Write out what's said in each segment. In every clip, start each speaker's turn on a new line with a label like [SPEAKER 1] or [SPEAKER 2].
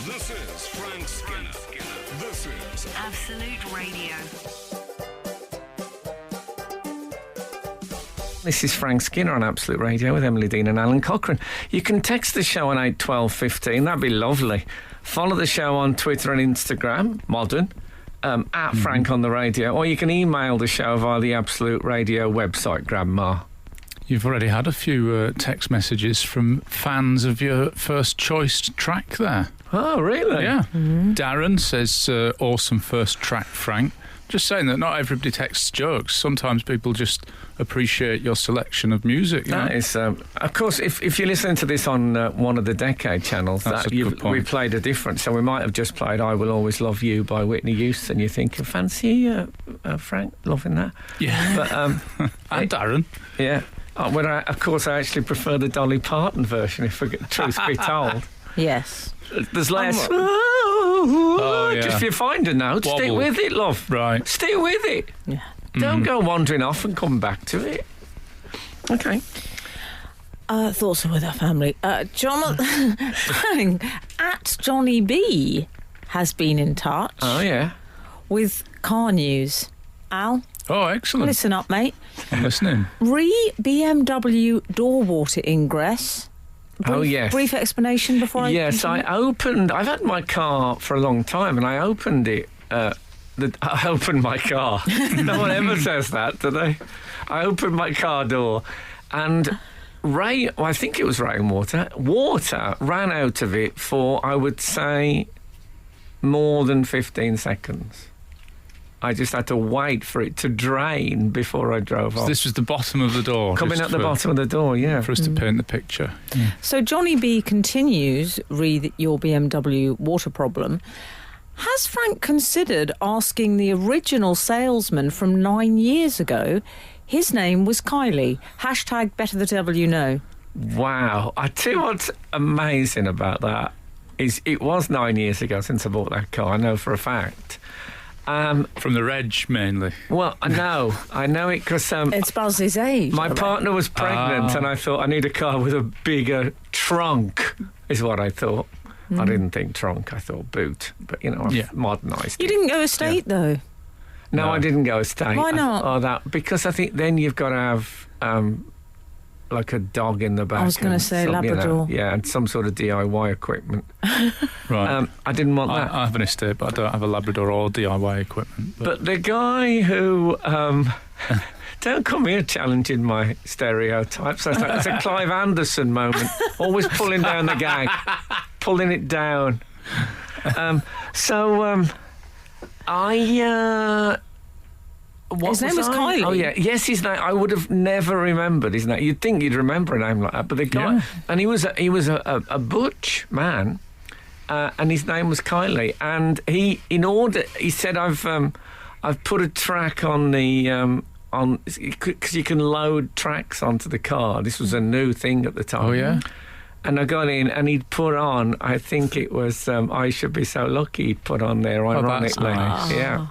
[SPEAKER 1] This is Frank Skinner. This is
[SPEAKER 2] Absolute Radio.
[SPEAKER 3] This is Frank Skinner on Absolute Radio with Emily Dean and Alan Cochrane. You can text the show on 8 12 15. That'd be lovely. Follow the show on Twitter and Instagram, modern, at Frank on the Radio. Or you can email the show via the Absolute Radio website, Grandma.
[SPEAKER 4] You've already had a few text messages from fans of your first choice track there.
[SPEAKER 3] Oh, really?
[SPEAKER 4] Yeah. Darren says, awesome first track, Frank. Just saying that not everybody texts jokes. Sometimes people just appreciate your selection of music.
[SPEAKER 3] That is, of course, if you're listening to this on one of the Decade channels, we played a different. So we might have just played "I Will Always Love You" by Whitney Houston. You think, fancy Frank loving that?
[SPEAKER 4] Yeah.
[SPEAKER 3] But
[SPEAKER 4] and Darren.
[SPEAKER 3] Yeah. Of course, I actually prefer the Dolly Parton version. If truth be told.
[SPEAKER 5] Yes.
[SPEAKER 3] There's less. Just if you find a note,
[SPEAKER 4] Wobble.
[SPEAKER 3] stick with it, love.
[SPEAKER 4] Right.
[SPEAKER 3] Stick with it.
[SPEAKER 5] Yeah.
[SPEAKER 3] Don't go wandering off and come back to it. Okay.
[SPEAKER 5] Thoughts with our family. John at Johnny B has been in touch.
[SPEAKER 3] Oh, yeah.
[SPEAKER 5] With car news. Al?
[SPEAKER 4] Oh, excellent.
[SPEAKER 5] Listen up, mate.
[SPEAKER 4] I'm listening.
[SPEAKER 5] BMW door water ingress.
[SPEAKER 3] Yes.
[SPEAKER 5] Brief explanation before I...
[SPEAKER 3] Yes, I've had my car for a long time, and I opened it. I opened my car. No one ever says that, do they? I opened my car door, and I think it was rainwater. Water ran out of it for, I would say, more than 15 seconds. I just had to wait for it to drain before I drove off.
[SPEAKER 4] This was the bottom of the door.
[SPEAKER 3] Coming at the bottom of the door, yeah.
[SPEAKER 4] For us to paint the picture. Yeah.
[SPEAKER 5] So Johnny B continues, read your BMW water problem. Has Frank considered asking the original salesman from 9 years ago? His name was Kylie. # better the devil you know.
[SPEAKER 3] Wow. I tell you what's amazing about that is it was 9 years ago since I bought that car. I know for a fact.
[SPEAKER 4] From the reg, mainly.
[SPEAKER 3] Well, I know it because...
[SPEAKER 5] it's Buzz's age.
[SPEAKER 3] My partner was pregnant and I thought I need a car with a bigger trunk, is what I thought. I didn't think trunk, I thought boot. But, I've modernised it.
[SPEAKER 5] You didn't go estate, though?
[SPEAKER 3] No, I didn't go estate.
[SPEAKER 5] Why not?
[SPEAKER 3] Because I think then you've got to have... like a dog in the back.
[SPEAKER 5] I was going to say Labrador.
[SPEAKER 3] And some sort of DIY equipment.
[SPEAKER 4] Right.
[SPEAKER 3] I didn't want that.
[SPEAKER 4] I have an estate, but I don't have a Labrador or DIY equipment.
[SPEAKER 3] But the guy who... don't come here challenging my stereotypes. It's a Clive Anderson moment. Always pulling down the gag. Pulling it down.
[SPEAKER 5] His name was Kylie.
[SPEAKER 3] Oh, yeah. Yes, his name. I would have never remembered his name. You'd think you'd remember a name like that. But the guy... And he was a butch man, and his name was Kylie. And he said, I've put a track on the... because you can load tracks onto the car. This was a new thing at the time.
[SPEAKER 4] Oh, yeah?
[SPEAKER 3] And I got in, and he'd put on, I think it was I Should Be So Lucky, he'd put on there, ironically.
[SPEAKER 4] Oh, that's nice.
[SPEAKER 3] Yeah.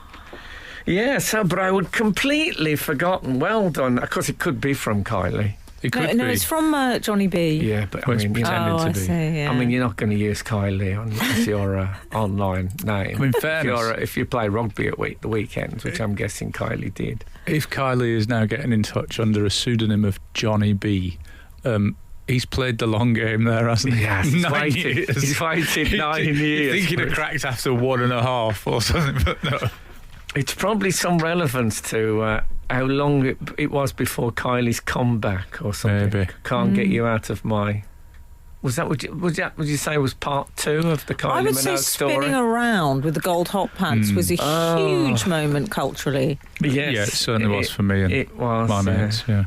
[SPEAKER 3] Yeah, but I would completely forgotten. Well done. Of course, it could be from Kylie.
[SPEAKER 4] It could be.
[SPEAKER 5] No, it's from Johnny B.
[SPEAKER 3] Yeah, but
[SPEAKER 4] it's pretending to be.
[SPEAKER 5] See, yeah.
[SPEAKER 3] I mean, you're not going to use Kylie as your online name.
[SPEAKER 4] I mean, fairness.
[SPEAKER 3] If you play rugby at the weekends, which I'm guessing Kylie did.
[SPEAKER 4] If Kylie is now getting in touch under a pseudonym of Johnny B, he's played the long game there, hasn't he?
[SPEAKER 3] Yes, he's waited 9 years.
[SPEAKER 4] You think he'd have cracked after 1.5 or something, but no.
[SPEAKER 3] It's probably some relevance to how long it was before Kylie's comeback or something.
[SPEAKER 4] Maybe.
[SPEAKER 3] Can't get you out of my... Was that? Would you say was part 2 of the Kylie
[SPEAKER 5] I would
[SPEAKER 3] Minogue
[SPEAKER 5] say
[SPEAKER 3] story?
[SPEAKER 5] spinning around with the gold hot pants was a huge moment culturally.
[SPEAKER 3] Yes,
[SPEAKER 4] yeah, it certainly was for me and
[SPEAKER 3] it was,
[SPEAKER 4] my mates. Yeah.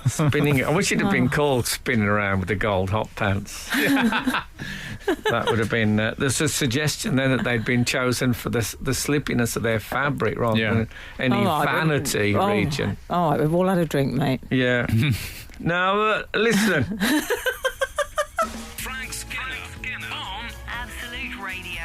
[SPEAKER 3] Spinning. I wish it had been called Spinning Around with the Gold Hot Pants. That would have been. There's a suggestion then that they'd been chosen for the slippiness of their fabric rather than any vanity region.
[SPEAKER 5] Oh, we've all had a drink, mate.
[SPEAKER 3] Yeah. Now listen.
[SPEAKER 2] Frank Skinner on Absolute Radio.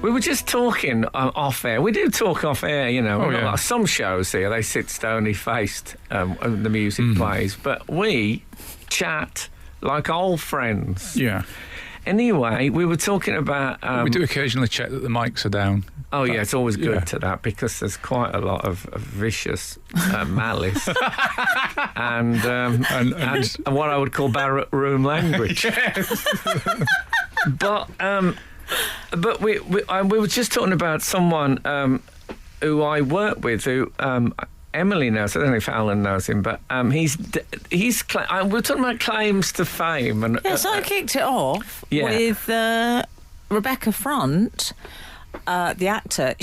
[SPEAKER 3] We were just talking off air. We do talk off air,
[SPEAKER 4] yeah.
[SPEAKER 3] Some shows here, they sit stony-faced when the music plays. But we chat like old friends.
[SPEAKER 4] Yeah.
[SPEAKER 3] Anyway, we were talking about.
[SPEAKER 4] We do occasionally check that the mics are down.
[SPEAKER 3] Oh yeah, it's always good
[SPEAKER 4] Yeah.
[SPEAKER 3] to that because there's quite a lot of vicious malice and what I would call barrack room language. But we were just talking about someone who I work with who. Emily knows. I don't know if Alan knows him, but we're talking about claims to fame, and
[SPEAKER 5] Yes, I kicked it off
[SPEAKER 3] Yeah.
[SPEAKER 5] with Rebecca Front, the actor.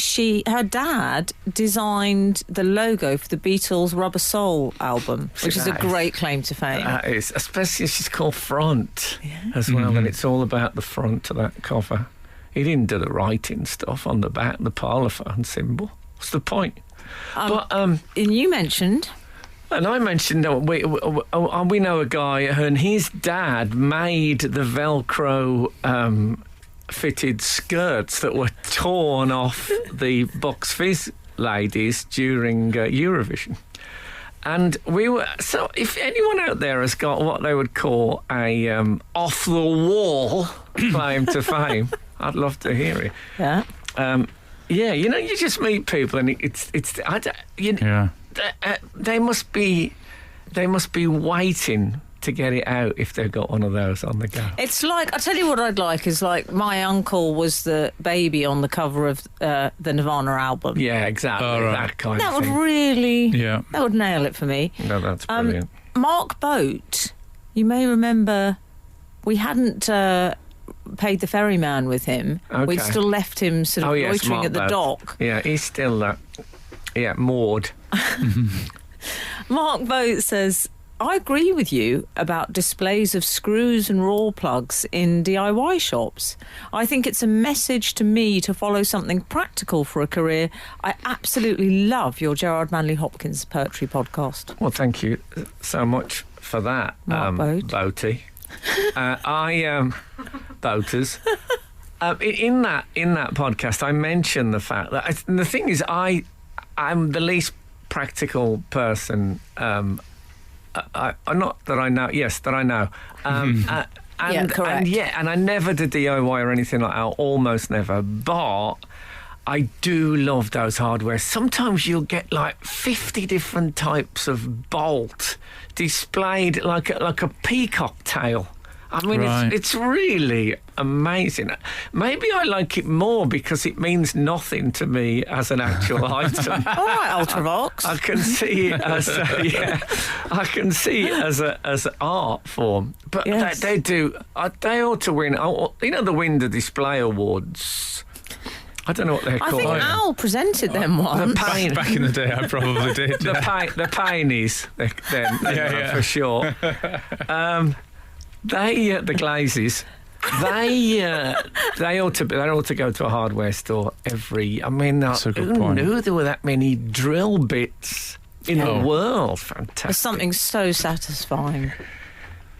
[SPEAKER 5] Her dad designed the logo for the Beatles' Rubber Soul album, which is a
[SPEAKER 3] Nice.
[SPEAKER 5] great claim to fame.
[SPEAKER 3] is, especially if she's called Front as well, and it's all about the front of that cover. He didn't do the writing stuff on the back, the parlophone symbol. What's the point? But
[SPEAKER 5] And you mentioned...
[SPEAKER 3] and I mentioned that we know a guy, and his dad made the Velcro fitted skirts that were torn off the Box Fizz ladies during Eurovision. And so if anyone out there has got what they would call a off the wall claim to fame, I'd love to hear it.
[SPEAKER 5] Yeah.
[SPEAKER 3] Yeah, you just meet people, and they must be waiting to get it out if they've got one of those on the go.
[SPEAKER 5] It's like, I tell you what I'd like is like my uncle was the baby on the cover of the Nirvana album.
[SPEAKER 3] Yeah, exactly.
[SPEAKER 4] Oh, right.
[SPEAKER 3] That kind
[SPEAKER 5] That
[SPEAKER 3] of
[SPEAKER 5] would
[SPEAKER 3] thing.
[SPEAKER 5] really,
[SPEAKER 4] Yeah.
[SPEAKER 5] that would nail it for me.
[SPEAKER 3] No, that's brilliant.
[SPEAKER 5] Mark Boat, you may remember we hadn't paid the ferryman with him.
[SPEAKER 3] Okay.
[SPEAKER 5] We'd still left him sort of loitering
[SPEAKER 3] Mark
[SPEAKER 5] at the
[SPEAKER 3] Boat.
[SPEAKER 5] dock.
[SPEAKER 3] Yeah, he's still moored.
[SPEAKER 5] Mark Boat says, I agree with you about displays of screws and raw plugs in DIY shops. I think it's a message to me to follow something practical for a career. I absolutely love your Gerard Manley Hopkins poetry podcast.
[SPEAKER 3] Well, thank you so much for that,
[SPEAKER 5] Mark Boat.
[SPEAKER 3] Boaty. Boaters. In that podcast, I mentioned the fact that the thing is, I'm the least practical person. Not that I know. Yes, that I know.
[SPEAKER 5] Yeah, correct.
[SPEAKER 3] And I never did DIY or anything like that. Almost never. But I do love those hardware. Sometimes you'll get like 50 different types of bolt displayed like a peacock tail. I mean,
[SPEAKER 4] Right.
[SPEAKER 3] it's really amazing. Maybe I like it more because it means nothing to me as an actual item.
[SPEAKER 5] All right, Ultravox.
[SPEAKER 3] I can see it as I can see it as an art form. But
[SPEAKER 5] Yes.
[SPEAKER 3] they do. They ought to win. The Window Display Awards. I don't know what they're
[SPEAKER 5] I
[SPEAKER 3] called.
[SPEAKER 5] think Al presented them once.
[SPEAKER 3] pain.
[SPEAKER 4] Back in the day, I probably did.
[SPEAKER 3] The painies,
[SPEAKER 4] Yeah.
[SPEAKER 3] for sure. The Glazes. They ought to go to a hardware store every. I mean,
[SPEAKER 4] That's a good
[SPEAKER 3] who
[SPEAKER 4] point.
[SPEAKER 3] knew there were that many drill bits in the world? Fantastic.
[SPEAKER 5] There's something so satisfying.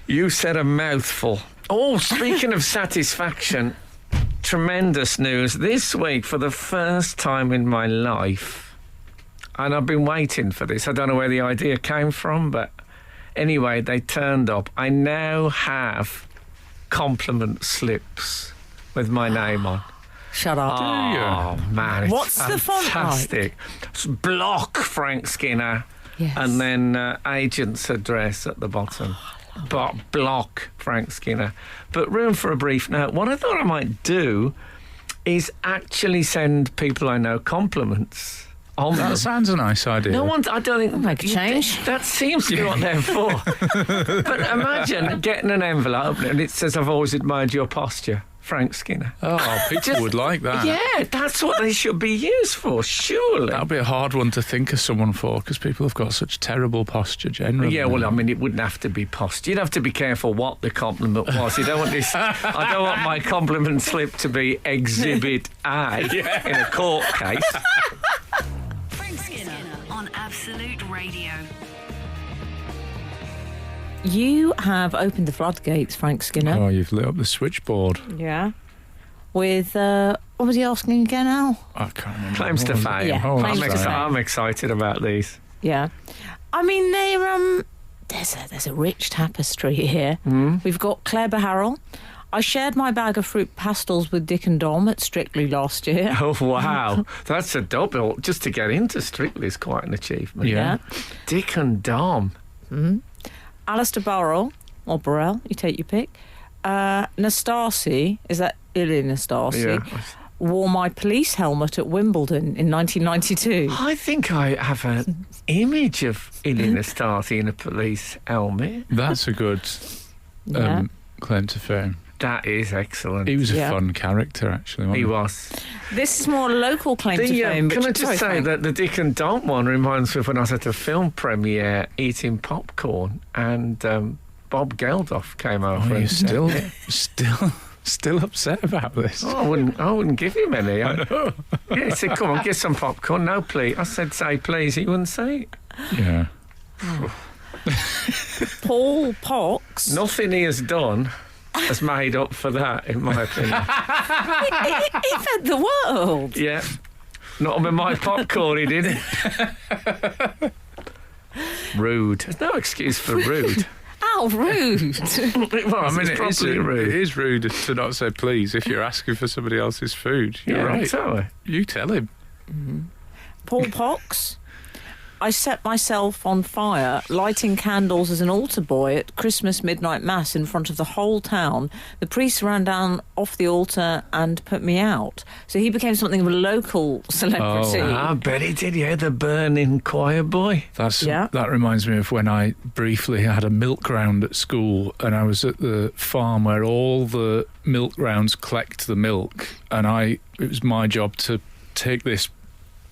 [SPEAKER 3] You said a mouthful. Oh, speaking of satisfaction, tremendous news this week for the first time in my life, and I've been waiting for this. I don't know where the idea came from, but anyway, they turned up. I now have compliment slips with my name on.
[SPEAKER 5] Shut up.
[SPEAKER 3] Oh, man. It's
[SPEAKER 5] What's the font like?
[SPEAKER 3] fantastic. It's Block Frank Skinner.
[SPEAKER 5] Yes.
[SPEAKER 3] And then agent's address at the bottom. But Block Frank Skinner. But room for a brief note. What I thought I might do is actually send people I know compliments on them.
[SPEAKER 4] That sounds a nice idea.
[SPEAKER 3] No one, I don't think.
[SPEAKER 5] Make a change.
[SPEAKER 3] That seems to be what they're for. But imagine getting an envelope and it says, I've always admired your posture, Frank Skinner.
[SPEAKER 4] Oh, people
[SPEAKER 3] Just-
[SPEAKER 4] would like that.
[SPEAKER 3] Yeah, that's what they should be used for, surely.
[SPEAKER 4] That would be a hard one to think of someone for because people have got such terrible posture generally.
[SPEAKER 3] Yeah, well, I mean, it wouldn't have to be posture. You'd have to be careful what the compliment was. You don't want this. I don't want my compliment slip to be Exhibit A in a court case.
[SPEAKER 2] Frank Skinner on Absolute Radio.
[SPEAKER 5] You have opened the floodgates, Frank Skinner.
[SPEAKER 4] Oh, you've lit up the switchboard.
[SPEAKER 5] Yeah. With, what was he asking again, Al?
[SPEAKER 4] I can't remember.
[SPEAKER 3] Claims to fame.
[SPEAKER 5] Yeah,
[SPEAKER 4] Oh,
[SPEAKER 5] claims
[SPEAKER 4] that's
[SPEAKER 5] to
[SPEAKER 4] right.
[SPEAKER 5] fame.
[SPEAKER 3] I'm excited about these.
[SPEAKER 5] Yeah. I mean, they're, there's a rich tapestry here. We've got Claire Baharrel. I shared my bag of fruit pastels with Dick and Dom at Strictly last year.
[SPEAKER 3] Oh, wow. That's a double. Just to get into Strictly is quite an achievement.
[SPEAKER 4] Yeah.
[SPEAKER 3] Dick and Dom.
[SPEAKER 5] Alistair Burrell, or Burrell, you take your pick. Nastasi, is that Ili Nastasi?
[SPEAKER 3] Yeah.
[SPEAKER 5] Wore my police helmet at Wimbledon in 1992.
[SPEAKER 3] I think I have an image of Ili Nastasi in a police helmet.
[SPEAKER 4] That's a good
[SPEAKER 5] Yeah.
[SPEAKER 4] claim to fame.
[SPEAKER 3] That is excellent.
[SPEAKER 4] He was a
[SPEAKER 5] Yeah.
[SPEAKER 4] fun character, actually. Wasn't
[SPEAKER 3] He was.
[SPEAKER 5] This is more a local claim to fame.
[SPEAKER 3] Can I
[SPEAKER 5] but-
[SPEAKER 3] just
[SPEAKER 5] sorry,
[SPEAKER 3] say
[SPEAKER 5] Frank.
[SPEAKER 3] that the Dick and Dom one reminds me of when I was at a film premiere eating popcorn and Bob Geldof came over.
[SPEAKER 4] Oh, you're
[SPEAKER 3] and,
[SPEAKER 4] still upset about this?
[SPEAKER 3] Oh, I wouldn't give him any. Yeah, he said, come on, get some popcorn. No, please. I said, say please. He wouldn't say it.
[SPEAKER 4] Yeah.
[SPEAKER 5] Paul Pox.
[SPEAKER 3] Nothing he has done has made up for that, in my opinion.
[SPEAKER 5] He fed the world.
[SPEAKER 3] Yeah. Not with my popcorn, he didn't. Rude. There's no excuse for rude.
[SPEAKER 5] How rude.
[SPEAKER 3] It was.
[SPEAKER 4] I mean,
[SPEAKER 3] It's
[SPEAKER 4] it
[SPEAKER 3] properly rude.
[SPEAKER 4] is rude to not say please if you're asking for somebody else's food. You're
[SPEAKER 3] Yeah,
[SPEAKER 4] right.
[SPEAKER 3] totally.
[SPEAKER 4] You tell him.
[SPEAKER 5] Paul Pox. I set myself on fire, lighting candles as an altar boy at Christmas midnight mass in front of the whole town. The priest ran down off the altar and put me out. So he became something of a local celebrity.
[SPEAKER 3] I bet he did, yeah, the burning choir boy.
[SPEAKER 4] That reminds me of when I briefly had a milk round at school, and I was at the farm where all the milk rounds collect the milk, and it was my job to take this.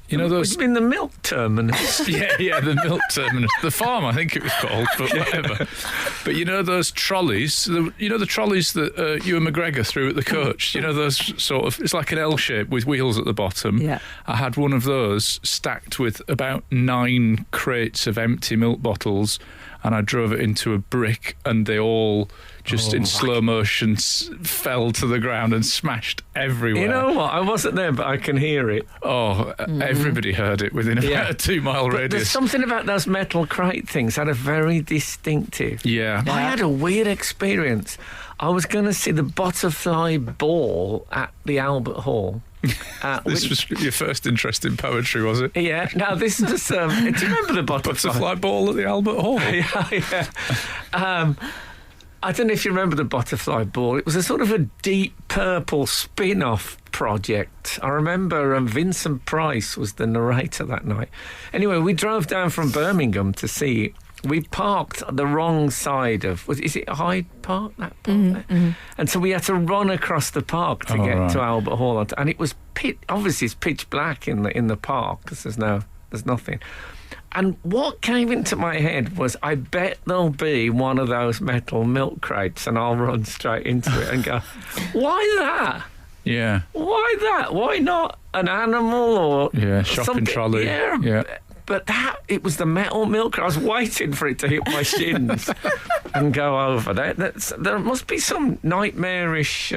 [SPEAKER 4] You know those?
[SPEAKER 3] It's been the milk terminus.
[SPEAKER 4] yeah, the milk terminus, the farm, I think it was called, but whatever. But you know those trolleys, the trolleys that Ewan McGregor threw at the coach. You know those sort of, it's like an L shape with wheels at the bottom.
[SPEAKER 5] Yeah.
[SPEAKER 4] I had one of those stacked with about 9 crates of empty milk bottles, and I drove it into a brick, and they all just in slow motion fell to the ground and smashed everywhere.
[SPEAKER 3] You know what? I wasn't there, but I can hear it.
[SPEAKER 4] Oh, everybody heard it within about a 2-mile
[SPEAKER 3] But
[SPEAKER 4] radius.
[SPEAKER 3] there's something about those metal crate things that are very distinctive.
[SPEAKER 4] Yeah.
[SPEAKER 3] I had a weird experience. I was going to see the butterfly ball at the Albert Hall.
[SPEAKER 4] This was your first interest in poetry, was it?
[SPEAKER 3] Yeah. Now this is. Do you remember the butterfly?
[SPEAKER 4] Butterfly ball at the Albert Hall.
[SPEAKER 3] Yeah. I don't know if you remember the butterfly ball. It was a sort of a deep purple spin-off project. I remember Vincent Price was the narrator that night. Anyway, we drove down from Birmingham to see it. We parked the wrong side of, is it Hyde Park, that park there? And so we had to run across the park to get to Albert Hall. And it was obviously it's pitch black in the park because there's nothing. And what came into my head was, I bet there'll be one of those metal milk crates and I'll run straight into it and go, why that?
[SPEAKER 4] Yeah.
[SPEAKER 3] Why that? Why not an animal or
[SPEAKER 4] shopping
[SPEAKER 3] something?
[SPEAKER 4] trolley.
[SPEAKER 3] Yeah. But it was the metal milk. I was waiting for it to hit my shins and go over. There must be some nightmarish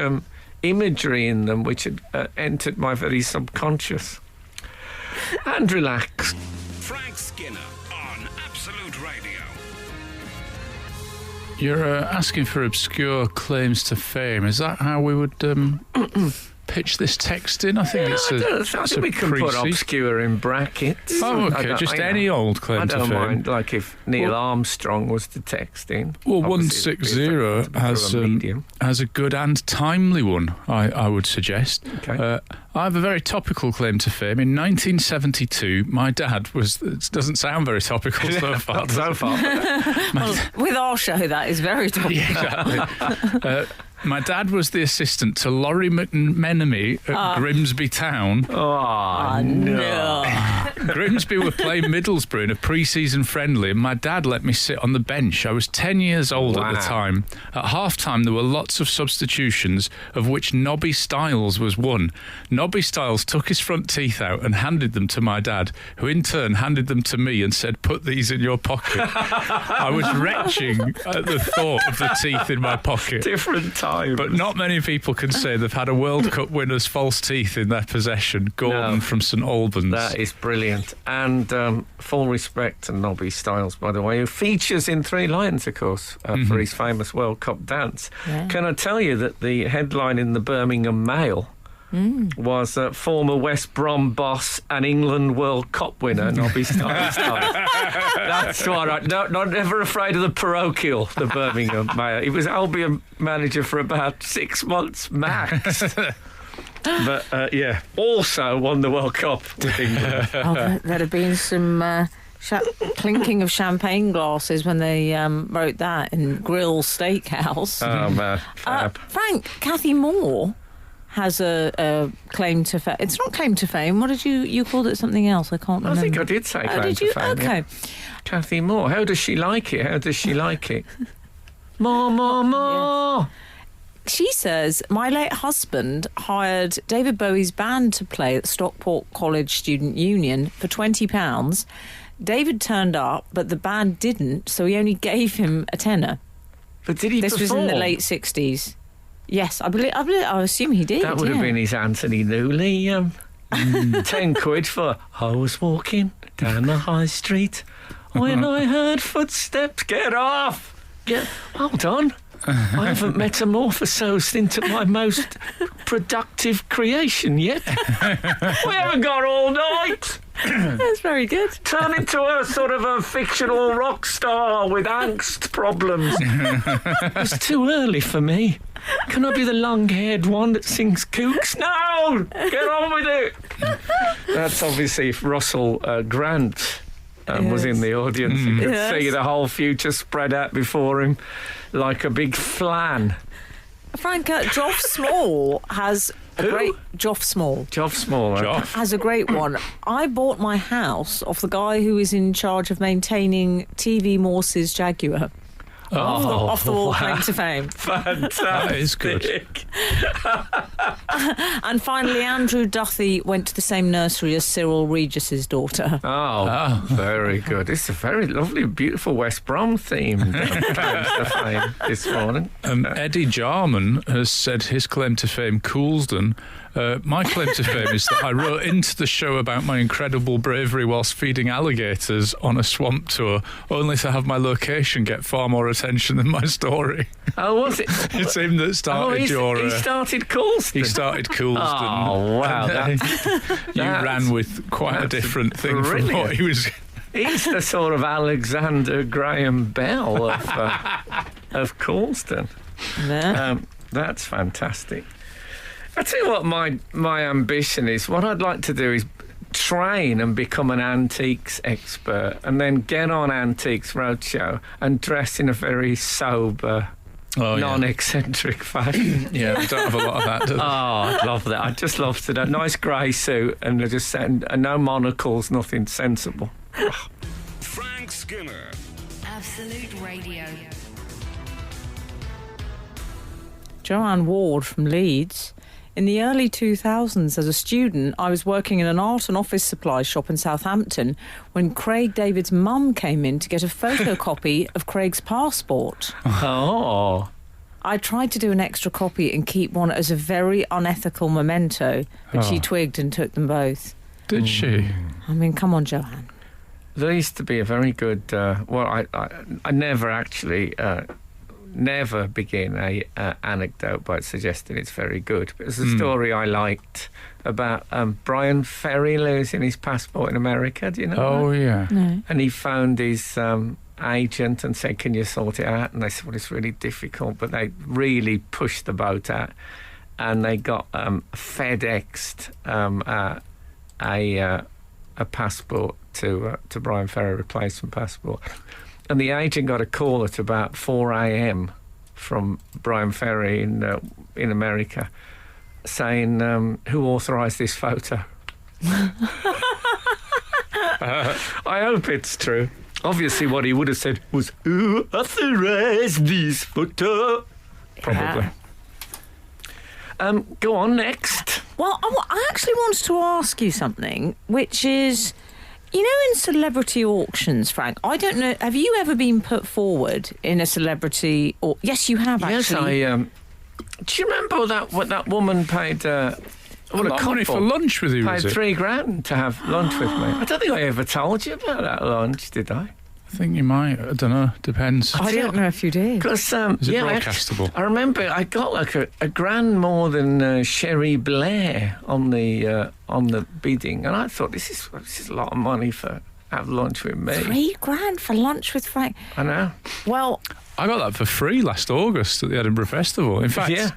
[SPEAKER 3] imagery in them which had entered my very subconscious. And relax.
[SPEAKER 1] Frank Skinner on Absolute Radio.
[SPEAKER 4] You're asking for obscure claims to fame. Is that how we would pitch this text in? I think
[SPEAKER 3] I think we can put obscure in brackets.
[SPEAKER 4] Oh, okay. Just any old claim to fame.
[SPEAKER 3] I don't mind, like if Neil Armstrong was to text in.
[SPEAKER 4] Well,
[SPEAKER 3] Obviously,
[SPEAKER 4] 160 has a good and timely one, I would suggest.
[SPEAKER 3] Okay.
[SPEAKER 4] I have a very topical claim to fame. In 1972, my dad was... It doesn't sound very topical so far.
[SPEAKER 3] Not so far.
[SPEAKER 5] With our show, that is very topical.
[SPEAKER 4] Yeah, exactly. My dad was the assistant to Laurie McMenemy at Grimsby Town.
[SPEAKER 3] Oh, no.
[SPEAKER 4] Grimsby were playing Middlesbrough in a pre-season friendly, and my dad let me sit on the bench. I was 10 years old at the time. At half-time, there were lots of substitutions, of which Nobby Stiles was one. Nobby Stiles took his front teeth out and handed them to my dad, who in turn handed them to me and said, "Put these in your pocket." I was retching at the thought of the teeth in my pocket.
[SPEAKER 3] Different times.
[SPEAKER 4] But not many people can say they've had a World Cup winner's false teeth in their possession. Gordon from St Albans.
[SPEAKER 3] That is brilliant. brilliant. And full respect to Nobby Stiles, by the way, who features in Three Lions, of course, for his famous World Cup dance.
[SPEAKER 5] Yeah.
[SPEAKER 3] Can I tell you that the headline in the Birmingham Mail was former West Brom boss and England World Cup winner, Nobby Stiles. That's what not never afraid of the parochial, the Birmingham Mail. He was Albion manager for about 6 months max. But, also won the World Cup with England.
[SPEAKER 5] There'd have been some clinking of champagne glasses when they wrote that in Grill Steakhouse.
[SPEAKER 3] Oh, man. Fab.
[SPEAKER 5] Frank, Kathy Moore has a claim to fame. It's not claim to fame. What did you called it? Something else? I can't remember.
[SPEAKER 3] I think I did say claim
[SPEAKER 5] did
[SPEAKER 3] to
[SPEAKER 5] you?
[SPEAKER 3] fame.
[SPEAKER 5] Okay.
[SPEAKER 3] Yeah. Kathy Moore. How does she like it? More.
[SPEAKER 5] She says, my late husband hired David Bowie's band to play at Stockport College Student Union for £20. David turned up, but the band didn't, so he only gave him a tenner.
[SPEAKER 3] But did he
[SPEAKER 5] This
[SPEAKER 3] perform?
[SPEAKER 5] was in the late 60s. Yes, I assume he did.
[SPEAKER 3] That would have been his Anthony Newley. 10 quid for I was walking down the high street when I heard footsteps. Get off! Hold on. I haven't metamorphosed into my most productive creation yet. We haven't got all night.
[SPEAKER 5] That's very good.
[SPEAKER 3] Turn into a sort of a fictional rock star with angst problems. It's too early for me. Can I be the long-haired one that sings kooks? No! Get on with it! That's obviously if Russell Grant was in the audience. You could see the whole future spread out before him like a big flan.
[SPEAKER 5] Frank, Joff Small has a great... Joff Small.
[SPEAKER 3] Joff Small.
[SPEAKER 4] Joff.
[SPEAKER 5] Has a great one. I bought my house off the guy who is in charge of maintaining TV Morse's Jaguar. Off the wall claim to fame.
[SPEAKER 3] Fantastic.
[SPEAKER 4] That is good.
[SPEAKER 5] And finally, Andrew Duthie went to the same nursery as Cyril Regis's daughter.
[SPEAKER 3] Oh, very good. It's a very lovely, beautiful West Brom themed claim to fame this morning.
[SPEAKER 4] Eddie Jarman has said his claim to fame, Coulsdon. My claim to fame is that I wrote into the show about my incredible bravery whilst feeding alligators on a swamp tour, only to have my location get far more attention than my story.
[SPEAKER 3] Oh, was it?
[SPEAKER 4] It's him that started
[SPEAKER 3] he
[SPEAKER 4] your...
[SPEAKER 3] started Coulsdon.
[SPEAKER 4] He started Coulsdon.
[SPEAKER 3] Oh, wow.
[SPEAKER 4] You ran with quite a different thing
[SPEAKER 3] brilliant.
[SPEAKER 4] from what he was...
[SPEAKER 3] He's the sort of Alexander Graham Bell of Coulsdon.
[SPEAKER 5] Yeah.
[SPEAKER 3] That's fantastic. I tell you what, my ambition is. What I'd like to do is train and become an antiques expert, and then get on Antiques Roadshow and dress in a very sober, non-eccentric fashion.
[SPEAKER 4] Yeah, we don't have a lot of that, do we?
[SPEAKER 3] Oh, I'd love that. I'd just love to do a nice grey suit and just no monocles, nothing sensible.
[SPEAKER 1] Frank Skinner.
[SPEAKER 2] Absolute Radio.
[SPEAKER 5] Joanne Ward from Leeds. In the early 2000s, as a student, I was working in an art and office supply shop in Southampton when Craig David's mum came in to get a photocopy of Craig's passport.
[SPEAKER 3] Oh.
[SPEAKER 5] I tried to do an extra copy and keep one as a very unethical memento, but she twigged and took them both.
[SPEAKER 4] Did she?
[SPEAKER 5] I mean, come on, Joanne.
[SPEAKER 3] There used to be a very good... I never actually... never begin a anecdote by suggesting it's very good. But there's a story I liked about Brian Ferry losing his passport in America. Do you know
[SPEAKER 4] Oh,
[SPEAKER 3] that?
[SPEAKER 4] yeah.
[SPEAKER 5] No.
[SPEAKER 3] And he found his agent and said, can you sort it out? And they said, well, it's really difficult. But they really pushed the boat out. And they got FedExed a passport to Brian Ferry, replacement passport. And the agent got a call at about 4 a.m. from Brian Ferry in America saying, who authorised this photo? I hope it's true. Obviously what he would have said was, who authorised this photo? Probably. Go on, next.
[SPEAKER 5] Well, I actually wanted to ask you something, which is... You know, in celebrity auctions, Frank, I don't know, have you ever been put forward in a celebrity... Yes, you have, actually.
[SPEAKER 3] Yes, do you remember what that woman paid Well,
[SPEAKER 4] a lot of money for lunch with you,
[SPEAKER 3] paid
[SPEAKER 4] is it?
[SPEAKER 3] £3,000 to have lunch with me. I don't think I ever told you about that lunch, did I?
[SPEAKER 4] I think you might. I don't know. Depends.
[SPEAKER 5] I don't know if you did.
[SPEAKER 3] Because
[SPEAKER 4] Is it broadcastable?
[SPEAKER 3] I remember I got like a grand more than Sherry Blair on the bidding, and I thought this is a lot of money for have lunch with me.
[SPEAKER 5] £3,000 for lunch with Frank.
[SPEAKER 3] I know.
[SPEAKER 5] Well,
[SPEAKER 4] I got that for free last August at the Edinburgh Festival. In fact,
[SPEAKER 3] Yeah.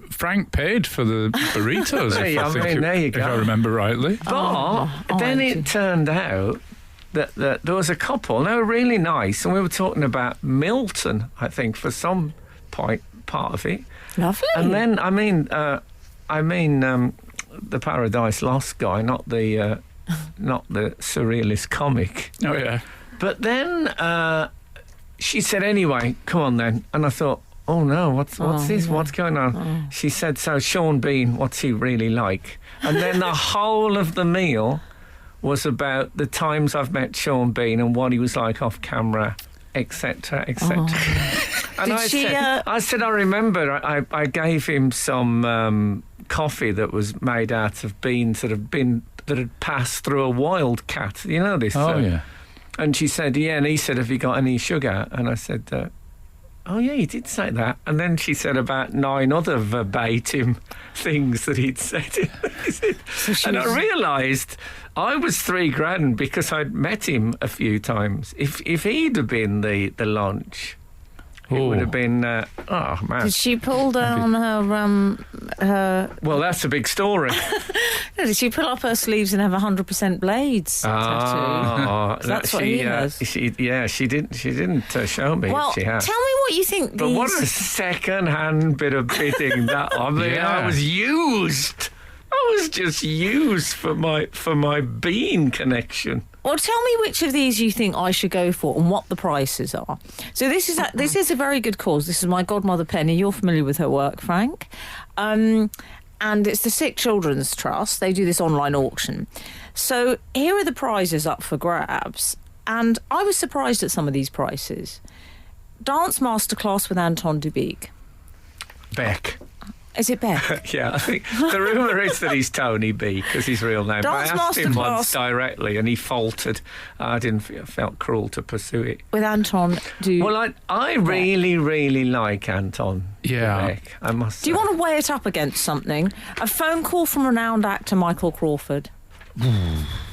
[SPEAKER 4] Frank paid for the burritos,
[SPEAKER 3] There you
[SPEAKER 4] if
[SPEAKER 3] go.
[SPEAKER 4] I remember rightly.
[SPEAKER 3] But then it turned out that there was a couple, and they were really nice, and we were talking about Milton, I think, for some part of it.
[SPEAKER 5] lovely.
[SPEAKER 3] And then, the Paradise Lost guy, not the surrealist comic.
[SPEAKER 4] Oh, yeah.
[SPEAKER 3] But then she said, anyway, come on then. And I thought, oh no, what's this?
[SPEAKER 5] no.
[SPEAKER 3] What's going on? She said, so Sean Bean, what's he really like? And then the whole of the meal was about the times I've met Sean Bean and what he was like off camera, etc., etc. And
[SPEAKER 5] Did
[SPEAKER 3] I said, I remember I gave him some coffee that was made out of beans that had passed through a wildcat. You know this?
[SPEAKER 4] Oh, yeah.
[SPEAKER 3] And she said, yeah. And he said, have you got any sugar? And I said, oh, yeah, he did say that. And then she said about 9 other verbatim things that he'd said. And I realised I was £3,000 because I'd met him a few times. If he'd have been the lunch, it would have been, oh, man.
[SPEAKER 5] Did she pull down her
[SPEAKER 3] Well, that's a big story.
[SPEAKER 5] No, did she pull up her sleeves and have 100% blades tattoo? That's what he has.
[SPEAKER 3] She didn't show me
[SPEAKER 5] Well,
[SPEAKER 3] if she had.
[SPEAKER 5] tell me what you think
[SPEAKER 3] But
[SPEAKER 5] these...
[SPEAKER 3] what a second-hand bit of bidding that. I mean,
[SPEAKER 4] Yeah.
[SPEAKER 3] I was used. I was just used for my bean connection.
[SPEAKER 5] Well, tell me which of these you think I should go for and what the prices are. So this is a very good cause. This is my godmother Penny. You're familiar with her work, Frank. And it's the Sick Children's Trust. They do this online auction. So here are the prizes up for grabs. And I was surprised at some of these prices. Dance masterclass with Anton Dubik.
[SPEAKER 3] Beck.
[SPEAKER 5] Is it Beck?
[SPEAKER 3] Yeah, I think the rumour is that he's Tony B because his real name. But I
[SPEAKER 5] Dance
[SPEAKER 3] asked him once
[SPEAKER 5] masterclass.
[SPEAKER 3] directly and he faltered. I felt cruel to pursue it.
[SPEAKER 5] With Anton Dubik.
[SPEAKER 3] Well, I really, really like Anton
[SPEAKER 4] Yeah.
[SPEAKER 3] Beck, I must say.
[SPEAKER 5] Do you want to weigh it up against something? A phone call from renowned actor Michael Crawford.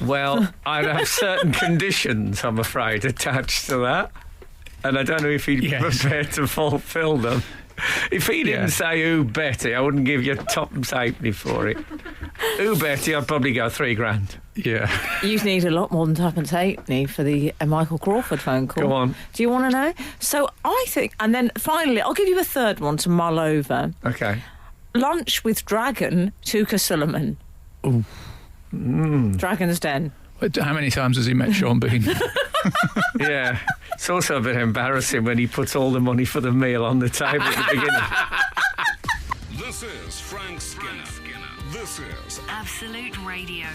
[SPEAKER 3] Well, I'd have certain conditions, I'm afraid, attached to that. And I don't know if he'd be
[SPEAKER 4] Yes.
[SPEAKER 3] prepared to fulfil them. If he didn't say "Ooh Betty," I wouldn't give you tuppence halfpenny for it. "Ooh Betty," I'd probably go £3,000.
[SPEAKER 4] Yeah.
[SPEAKER 5] You'd need a lot more than tuppence halfpenny for the Michael Crawford phone call.
[SPEAKER 3] Go on.
[SPEAKER 5] Do you want to know? So I think, and then finally, I'll give you a third one to mull over.
[SPEAKER 3] Okay.
[SPEAKER 5] Lunch with Dragon, Tuka Suleiman.
[SPEAKER 4] Ooh.
[SPEAKER 5] Dragon's Den.
[SPEAKER 4] How many times has he met Sean Bean?
[SPEAKER 3] Yeah. It's also a bit embarrassing when he puts all the money for the meal on the table at the beginning.
[SPEAKER 1] This is Frank Skinner. This is
[SPEAKER 2] Absolute Radio.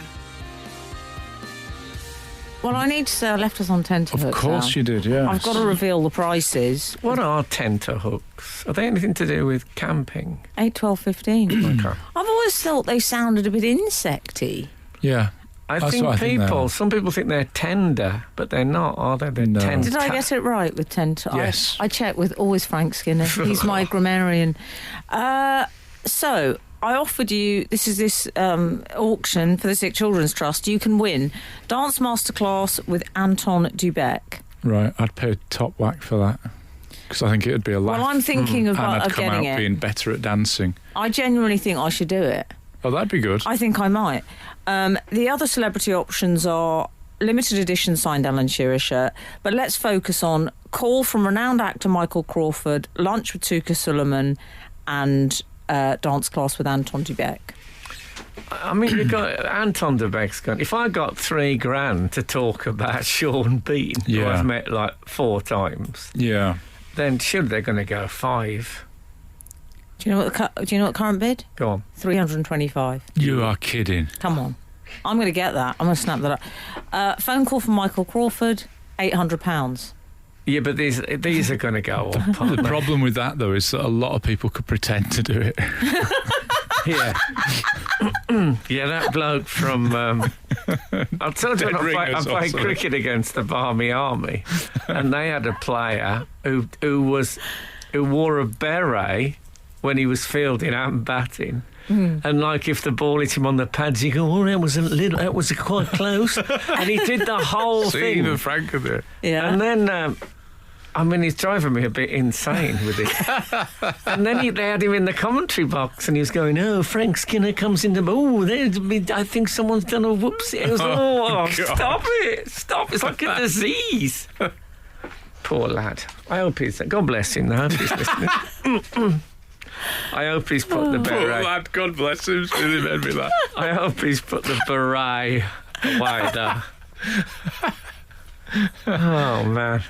[SPEAKER 5] Well, I need to say I left us on tenterhooks.
[SPEAKER 4] Of course
[SPEAKER 5] Al.
[SPEAKER 4] you did, yeah.
[SPEAKER 5] I've got to reveal the prices.
[SPEAKER 3] What are tenterhooks? Are they anything to do with camping?
[SPEAKER 5] 8, 12, 15.
[SPEAKER 3] Okay.
[SPEAKER 5] I've always thought they sounded a bit insecty.
[SPEAKER 4] Yeah.
[SPEAKER 3] I
[SPEAKER 4] That's
[SPEAKER 3] think
[SPEAKER 4] what I think they are.
[SPEAKER 3] some people think they're tender, but they're not, are they? They're
[SPEAKER 4] No.
[SPEAKER 3] tender.
[SPEAKER 5] Did I get it right with tenter?
[SPEAKER 4] Yes.
[SPEAKER 5] I check with always Frank Skinner. He's my grammarian. So I offered you, this auction for the Sick Children's Trust. You can win Dance Masterclass with Anton Dubek.
[SPEAKER 4] Right, I'd pay top whack for that. Because I think it'd be a laugh.
[SPEAKER 5] Well, I'm thinking
[SPEAKER 4] and I'd
[SPEAKER 5] of
[SPEAKER 4] come
[SPEAKER 5] getting
[SPEAKER 4] out
[SPEAKER 5] it.
[SPEAKER 4] being better at dancing.
[SPEAKER 5] I genuinely think I should do it.
[SPEAKER 4] Oh, that'd be good.
[SPEAKER 5] I think I might. The other celebrity options are limited edition signed Alan Shearer shirt, but let's focus on call from renowned actor Michael Crawford, lunch with Tuka Suleiman, and dance class with Anton Dubek.
[SPEAKER 3] I mean, you've got Anton de Beck's gone. If I got $3,000 to talk about Sean Bean, who
[SPEAKER 4] Yeah.
[SPEAKER 3] I've met like 4 times,
[SPEAKER 4] Yeah.
[SPEAKER 3] then surely they're going to go 5.
[SPEAKER 5] Do you know what current bid?
[SPEAKER 3] Go on.
[SPEAKER 5] 325.
[SPEAKER 4] You are kidding.
[SPEAKER 5] Come on. I'm going to get that. I'm going to snap that up. Phone call from Michael Crawford, £800.
[SPEAKER 3] Yeah, but these are going to go up.
[SPEAKER 4] The problem with that, though, is that a lot of people could pretend to do it.
[SPEAKER 3] Yeah. Yeah, that bloke from... I told you, I played cricket against the Barmy Army, and they had a player who wore a beret when he was fielding and batting. And like if the ball hit him on the pads, he'd go, "Oh, that was quite close," and he did the whole thing.
[SPEAKER 4] Even Frank could do it.
[SPEAKER 3] Yeah. And then, he's driving me a bit insane with it. And then they had him in the commentary box, and he was going, "Oh, Frank Skinner comes into, I think someone's done a whoopsie." It was, stop it, it's like a disease. Poor lad. I hope God bless him. I hope he's listening. I hope he's put the beret.
[SPEAKER 4] Poor lad, God bless him. Really made me laugh.
[SPEAKER 3] I hope he's put the beret wider. Oh, man.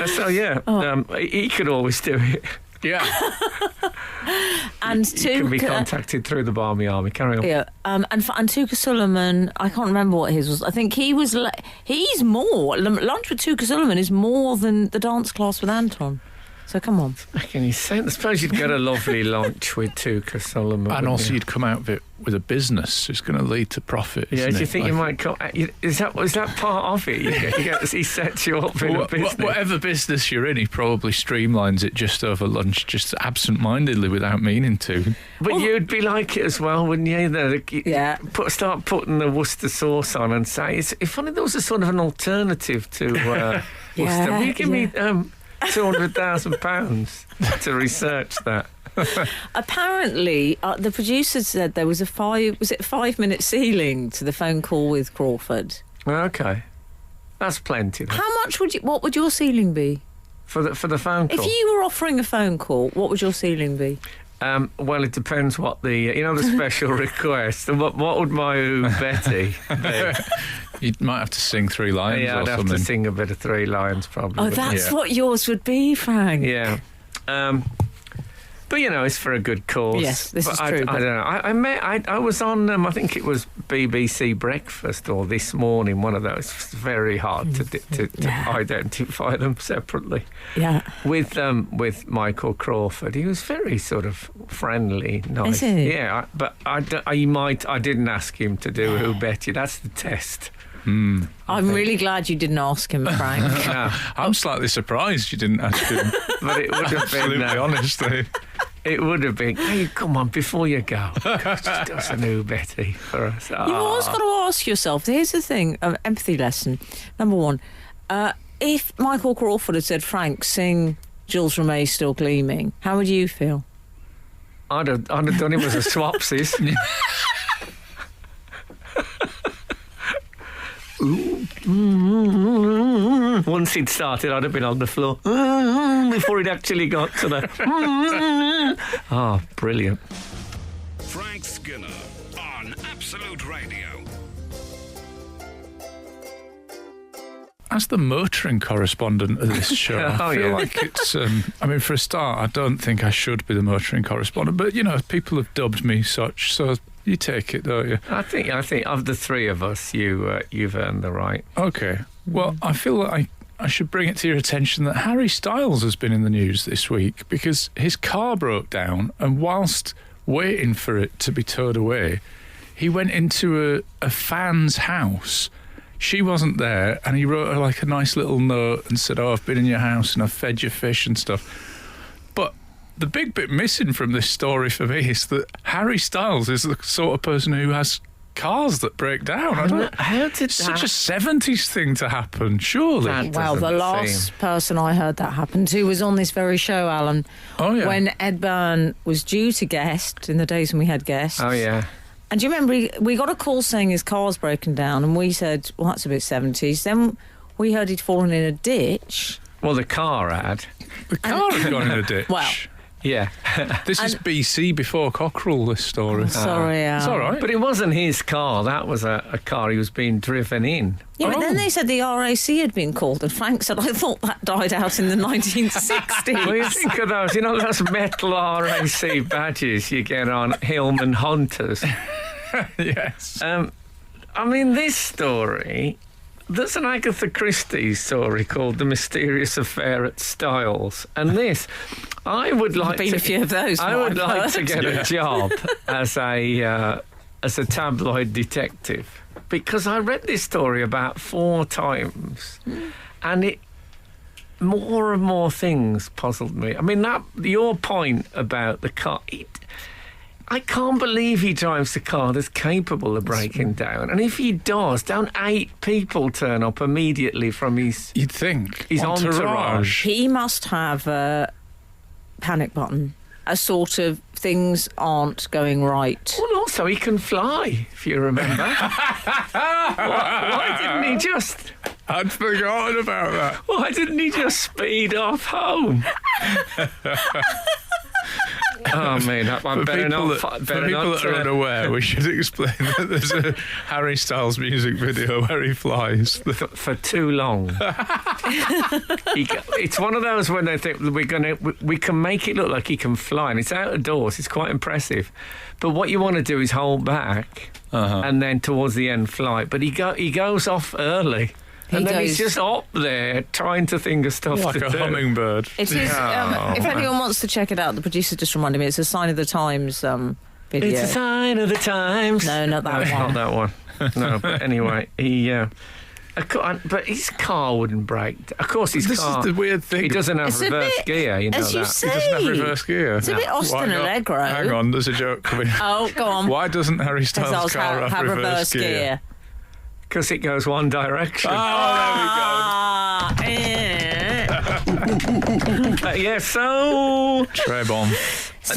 [SPEAKER 3] So, yeah, he could always do it.
[SPEAKER 4] Yeah.
[SPEAKER 5] And
[SPEAKER 3] he can be contacted through the Barmy Army. Carry on.
[SPEAKER 5] Yeah. And Tuka Sullivan, I can't remember what his was. I think he's more. Lunch with Tuka Sullivan is more than the dance class with Anton. So come on.
[SPEAKER 3] Making any sense? I suppose you'd get a lovely lunch with Tuka Sullivan.
[SPEAKER 4] And also you'd come out of it with a business that's going to lead to profit.
[SPEAKER 3] Yeah, do you think you might come... Is that part of it? He sets you up in a business?
[SPEAKER 4] Whatever business you're in, he probably streamlines it just over lunch, just absent-mindedly without meaning to.
[SPEAKER 3] But you'd be like it as well, wouldn't you?
[SPEAKER 5] Yeah.
[SPEAKER 3] Start putting the Worcester sauce on and say, if only there was a sort of an alternative to Worcester. Will you give me... £200,000 to research that.
[SPEAKER 5] Apparently, the producers said there was a 5-minute ceiling to the phone call with Crawford.
[SPEAKER 3] Okay, that's plenty. Then.
[SPEAKER 5] How much what would your ceiling be
[SPEAKER 3] for the phone call?
[SPEAKER 5] If you were offering a phone call, what would your ceiling be?
[SPEAKER 3] Well, it depends what the special request. What would my Betty be?
[SPEAKER 4] You might have to sing 3 lines.
[SPEAKER 3] Yeah, I'd have to sing a bit of 3 lines probably.
[SPEAKER 5] Oh, that's what yours would be, Frank.
[SPEAKER 3] Yeah. But it's for a good cause.
[SPEAKER 5] Yes, this is true.
[SPEAKER 3] I don't know. I was on. I think it was BBC Breakfast or This Morning. One of those. It's very hard to identify them separately.
[SPEAKER 5] Yeah.
[SPEAKER 3] With Michael Crawford, he was very sort of friendly, nice.
[SPEAKER 5] Is he?
[SPEAKER 3] Yeah. But I didn't ask him to do Who Bet You. That's the test.
[SPEAKER 5] I'm really glad you didn't ask him, Frank.
[SPEAKER 4] I'm slightly surprised you didn't ask him.
[SPEAKER 3] But it would have been...
[SPEAKER 4] Absolutely honestly.
[SPEAKER 3] It would have been, hey, come on, before you go, just do us a new Betty for us.
[SPEAKER 5] You've always got to ask yourself, here's the thing, empathy lesson. Number 1, if Michael Crawford had said, Frank, sing Jules Rimet Still Gleaming, how would you feel?
[SPEAKER 3] I'd have done him as a swapsies. Once he'd started, I'd have been on the floor before he'd actually got to the... brilliant.
[SPEAKER 1] Frank Skinner on Absolute Radio.
[SPEAKER 4] As the motoring correspondent of this show, I feel like it's... for a start, I don't think I should be the motoring correspondent, but, people have dubbed me such, so... You take it, don't you?
[SPEAKER 3] I think of the 3 of us, you've earned the right.
[SPEAKER 4] Okay. Well, I feel like I should bring it to your attention that Harry Styles has been in the news this week because his car broke down, and whilst waiting for it to be towed away, he went into a fan's house. She wasn't there, and he wrote her like a nice little note and said, "Oh, I've been in your house and I've fed your fish and stuff." But the big bit missing from this story for me is that Harry Styles is the sort of person who has cars that break down.
[SPEAKER 3] How did
[SPEAKER 4] such a 70s thing to happen, surely?
[SPEAKER 5] Well, the last person I heard that happen to was on this very show, Alan.
[SPEAKER 4] Oh, yeah.
[SPEAKER 5] When Ed Byrne was due to guest, in the days when we had guests.
[SPEAKER 3] Oh, yeah.
[SPEAKER 5] And do you remember, we got a call saying his car's broken down, and we said, well, that's a bit 70s. Then we heard he'd fallen in a ditch.
[SPEAKER 3] Well, the car had.
[SPEAKER 4] The car had gone in a ditch.
[SPEAKER 5] Well...
[SPEAKER 3] Yeah.
[SPEAKER 4] This is BC before Cockerell, this story.
[SPEAKER 5] Sorry,
[SPEAKER 4] It's all right.
[SPEAKER 3] But it wasn't his car. That was a car he was being driven in.
[SPEAKER 5] Yeah, but then they said the RAC had been called, and Frank said, I thought that died out in the 1960s.
[SPEAKER 3] Well, you think of those, those metal RAC badges you get on Hillman Hunters.
[SPEAKER 4] Yes.
[SPEAKER 3] This story... there's an Agatha Christie story called The Mysterious Affair at Styles. And this, I would like
[SPEAKER 5] been
[SPEAKER 3] to...
[SPEAKER 5] a few of those,
[SPEAKER 3] I would
[SPEAKER 5] I've
[SPEAKER 3] like to
[SPEAKER 5] heard.
[SPEAKER 3] get a job as a tabloid detective. Because I read this story about 4 times. And it... More and more things puzzled me. I mean, your point about the car... I can't believe he drives a car that's capable of breaking down. And if he does, don't 8 people turn up immediately from his...
[SPEAKER 4] You'd think.
[SPEAKER 3] His entourage.
[SPEAKER 5] He must have a panic button. A sort of things aren't going right.
[SPEAKER 3] Well, also, he can fly, if you remember. Why didn't he just...
[SPEAKER 4] I'd forgotten about that.
[SPEAKER 3] Why didn't he just speed off home? Oh, man, I
[SPEAKER 4] For
[SPEAKER 3] better
[SPEAKER 4] people
[SPEAKER 3] not...
[SPEAKER 4] that are unaware, we should explain that there's a Harry Styles music video where he flies.
[SPEAKER 3] For too long. It's one of those when they think we can make it look like he can fly, and it's out of doors. It's quite impressive. But what you want to do is hold back and then towards the end fly. But he goes off early. And then he's just up there trying to think of stuff
[SPEAKER 4] like
[SPEAKER 3] to
[SPEAKER 4] a
[SPEAKER 3] do.
[SPEAKER 4] hummingbird.
[SPEAKER 5] It is. If anyone wants to check it out, the producer just reminded me it's a Sign of the Times video.
[SPEAKER 3] It's a sign of the times.
[SPEAKER 5] No, not that one.
[SPEAKER 3] Not that one. No, but anyway, but his car wouldn't break. Of course, his car...
[SPEAKER 4] This is the weird thing.
[SPEAKER 3] He doesn't have
[SPEAKER 5] It's a
[SPEAKER 3] reverse
[SPEAKER 5] bit-
[SPEAKER 3] gear, you know
[SPEAKER 5] as you
[SPEAKER 3] that.
[SPEAKER 5] say.
[SPEAKER 4] He doesn't have reverse gear.
[SPEAKER 5] It's a bit Austin
[SPEAKER 4] Why not?
[SPEAKER 5] Allegro.
[SPEAKER 4] Hang on, there's a joke coming.
[SPEAKER 5] Oh, go on.
[SPEAKER 4] Why doesn't Harry Styles' car have reverse gear?
[SPEAKER 3] Because it goes one direction.
[SPEAKER 5] Ah,
[SPEAKER 3] Yeah, so...
[SPEAKER 4] Trebon.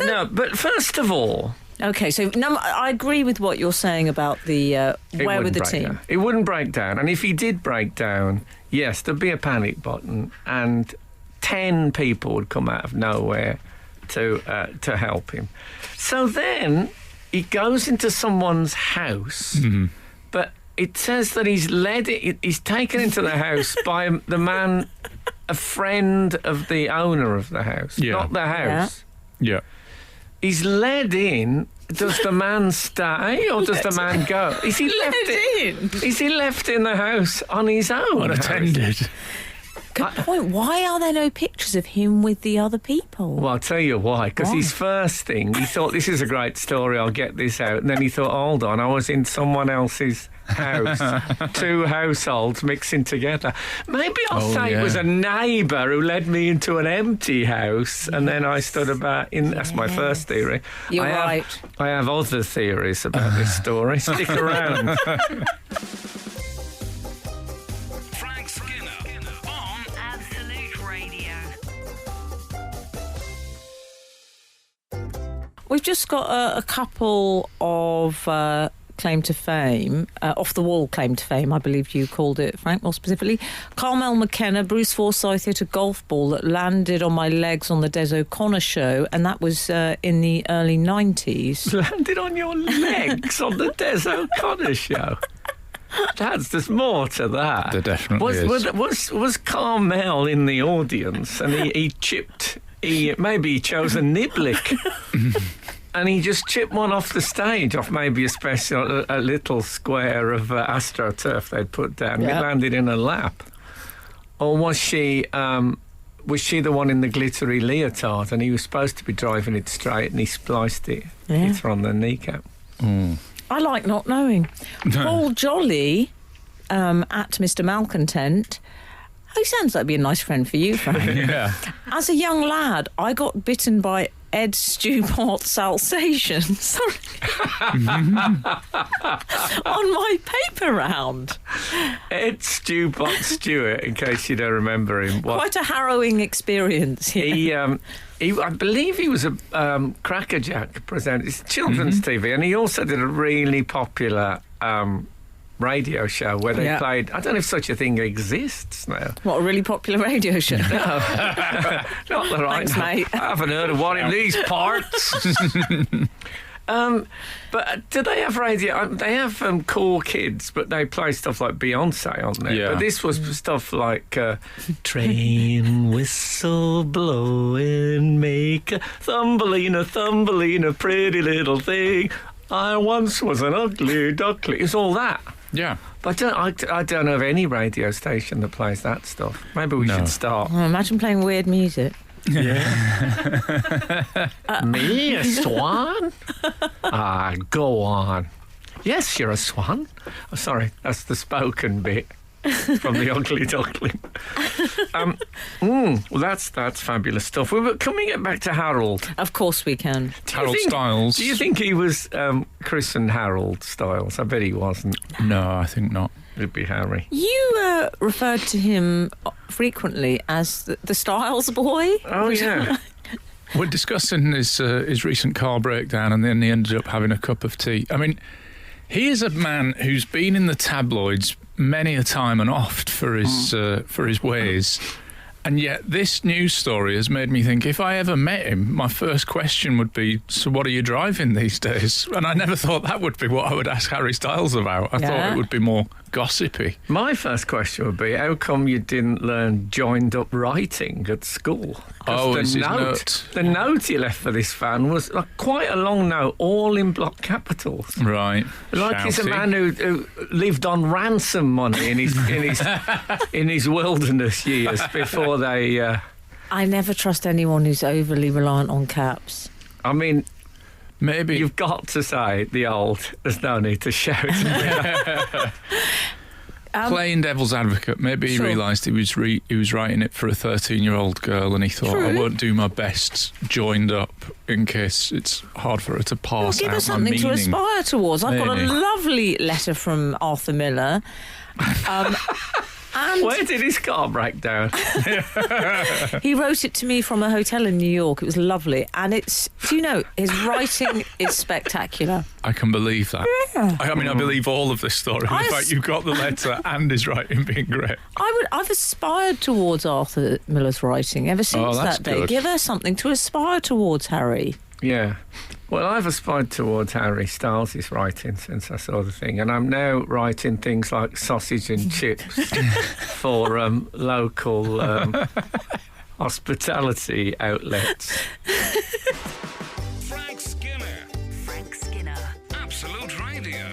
[SPEAKER 3] No, but first of all...
[SPEAKER 5] Okay, so I agree with what you're saying about the
[SPEAKER 3] it
[SPEAKER 5] where with
[SPEAKER 3] wouldn't
[SPEAKER 5] the
[SPEAKER 3] break
[SPEAKER 5] team.
[SPEAKER 3] down. It wouldn't break down. And if he did break down, yes, there'd be a panic button and 10 people would come out of nowhere to help him. So then he goes into someone's house, but it says that he's taken into the house by the man, a friend of the owner of the house, not the house.
[SPEAKER 4] Yeah.
[SPEAKER 3] He's led in. Does the man stay or does the man go? Is he left in the house on his own?
[SPEAKER 4] Unattended.
[SPEAKER 5] Good point. Why are there no pictures of him with the other people?
[SPEAKER 3] Well, I'll tell you why. Because his first thing, he thought, this is a great story, I'll get this out. And then he thought, hold on, I was in someone else's house. 2 households mixing together. Maybe I'll say it was a neighbour who led me into an empty house. And then I stood about in... That's my first theory.
[SPEAKER 5] You're right.
[SPEAKER 3] I have other theories about this story. Stick around.
[SPEAKER 1] Frank Skinner on
[SPEAKER 2] Absolute Radio.
[SPEAKER 5] We've just got a couple of claim to fame, off the wall claim to fame, I believe you called it, Frank, more specifically. Carmel McKenna, Bruce Forsyth hit a golf ball that landed on my legs on the Des O'Connor show, and that was in the early 90s.
[SPEAKER 3] Landed on your legs on the Des O'Connor show. There's more to that.
[SPEAKER 4] There definitely is.
[SPEAKER 3] Was Carmel in the audience and he chipped... maybe he chose a niblick and he just chipped one off the stage, off maybe a little square of AstroTurf they'd put down. It landed in her lap. Or was she the one in the glittery leotard and he was supposed to be driving it straight and he spliced it? Hit her on the kneecap.
[SPEAKER 5] I like not knowing. Paul Jolly, at Mr. Malcontent, he sounds like he'd be a nice friend for you, Frank.
[SPEAKER 4] Yeah.
[SPEAKER 5] As a young lad, I got bitten by Ed Stewpart's Alsatians on my paper round.
[SPEAKER 3] Ed Stewart, in case you don't remember him.
[SPEAKER 5] Quite a harrowing experience. Yeah.
[SPEAKER 3] I believe he was a crackerjack presenter. It's children's TV, and he also did a really popular radio show where they played... I don't know if such a thing exists now.
[SPEAKER 5] What, a really popular radio show?
[SPEAKER 3] No. Not that
[SPEAKER 5] Thanks, mate.
[SPEAKER 3] I haven't heard of one in these parts. But do they have radio? They have Cool Kids, but they play stuff like Beyonce on there.
[SPEAKER 4] Yeah.
[SPEAKER 3] But this was stuff like train whistle blowing, make a Thumbelina, pretty little thing. I once was an ugly duckling. It's all that.
[SPEAKER 4] Yeah.
[SPEAKER 3] But I don't know of any radio station that plays that stuff. Maybe we should start.
[SPEAKER 5] Oh, imagine playing weird music.
[SPEAKER 3] Yeah. Me, a swan? Go on. Yes, you're a swan. Oh, sorry, that's the spoken bit from the Ugly Duckling. Well, that's fabulous stuff. Can we get back to Harold?
[SPEAKER 5] Of course we can.
[SPEAKER 4] Harold Styles.
[SPEAKER 3] Do you think he was christened Harold Styles? I bet he wasn't.
[SPEAKER 4] No, I think not.
[SPEAKER 3] It'd be Harry.
[SPEAKER 5] You referred to him frequently as the Styles boy.
[SPEAKER 3] Oh, yeah.
[SPEAKER 4] We're discussing his recent car breakdown, and then he ended up having a cup of tea. I mean, he is a man who's been in the tabloids many a time and oft for his ways. And yet this news story has made me think, if I ever met him, my first question would be, so what are you driving these days? And I never thought that would be what I would ask Harry Styles about. I thought it would be more gossipy.
[SPEAKER 3] My first question would be, how come you didn't learn joined-up writing at school? The note he left for this fan was quite a long note, all in block capitals.
[SPEAKER 4] Right.
[SPEAKER 3] Like he's a man who lived on ransom money in his wilderness years before they...
[SPEAKER 5] I never trust anyone who's overly reliant on caps.
[SPEAKER 3] I mean...
[SPEAKER 4] Maybe.
[SPEAKER 3] You've got to say the old, there's no need to shout.
[SPEAKER 4] Playing devil's advocate, maybe he realised he was writing it for a 13-year-old girl, and he thought, I won't do my best joined up in case it's hard for her to parse
[SPEAKER 5] give
[SPEAKER 4] out
[SPEAKER 5] her something
[SPEAKER 4] my
[SPEAKER 5] to
[SPEAKER 4] meaning.
[SPEAKER 5] aspire towards. I've got a
[SPEAKER 4] Maybe.
[SPEAKER 5] lovely letter from Arthur Miller. And
[SPEAKER 3] Where did his car break down?
[SPEAKER 5] he wrote it to me from a hotel in New York. It was lovely. And do you know, his writing is spectacular.
[SPEAKER 4] I can believe that.
[SPEAKER 5] Yeah.
[SPEAKER 4] I mean, I believe all of this story. The fact you got the letter and his writing being great.
[SPEAKER 5] I've aspired towards Arthur Miller's writing ever since
[SPEAKER 4] that's
[SPEAKER 5] that day.
[SPEAKER 4] good.
[SPEAKER 5] Give her something to aspire towards, Harry.
[SPEAKER 3] Yeah. Well, I've aspired towards Harry Styles' writing since I saw the thing, and I'm now writing things like sausage and chips for local hospitality outlets.
[SPEAKER 1] Frank Skinner. Absolute Radio.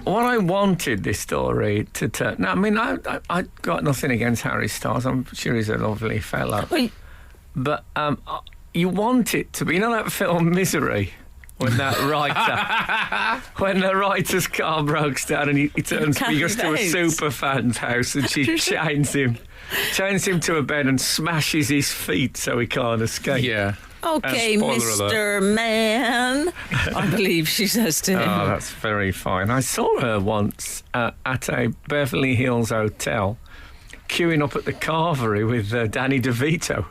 [SPEAKER 3] What I wanted this story to turn... No, I mean, I got nothing against Harry Styles. I'm sure he's a lovely fellow.
[SPEAKER 5] Wait.
[SPEAKER 3] But you want it to be... You know that film Misery? When that writer... when the writer's car breaks down and he goes to a super fan's house and she chains him to a bed and smashes his feet so he can't escape.
[SPEAKER 4] Yeah.
[SPEAKER 5] Okay,
[SPEAKER 4] Spoiler
[SPEAKER 5] Mr.
[SPEAKER 4] alert.
[SPEAKER 5] Man, I believe she says to him.
[SPEAKER 3] Oh, that's very fine. I saw her once at a Beverly Hills hotel queuing up at the Carvery with Danny DeVito.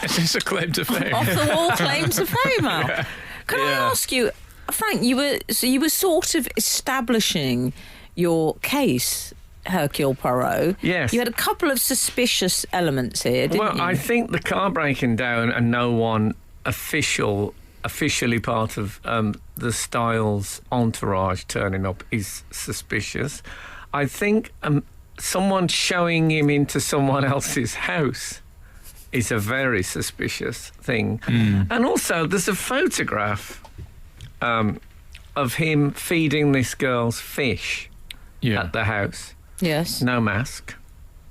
[SPEAKER 4] Is this a claim to fame?
[SPEAKER 5] Off the wall claim to fame, Al. Can I ask you, Frank, you were sort of establishing your case, Hercule Poirot.
[SPEAKER 3] Yes.
[SPEAKER 5] You had a couple of suspicious elements here, didn't you?
[SPEAKER 3] Well, I think the car breaking down and no one officially part of the Styles entourage turning up is suspicious. I think someone showing him into someone else's house is a very suspicious thing. And also, there's a photograph of him feeding this girl's fish at the house.
[SPEAKER 5] Yes.
[SPEAKER 3] No mask,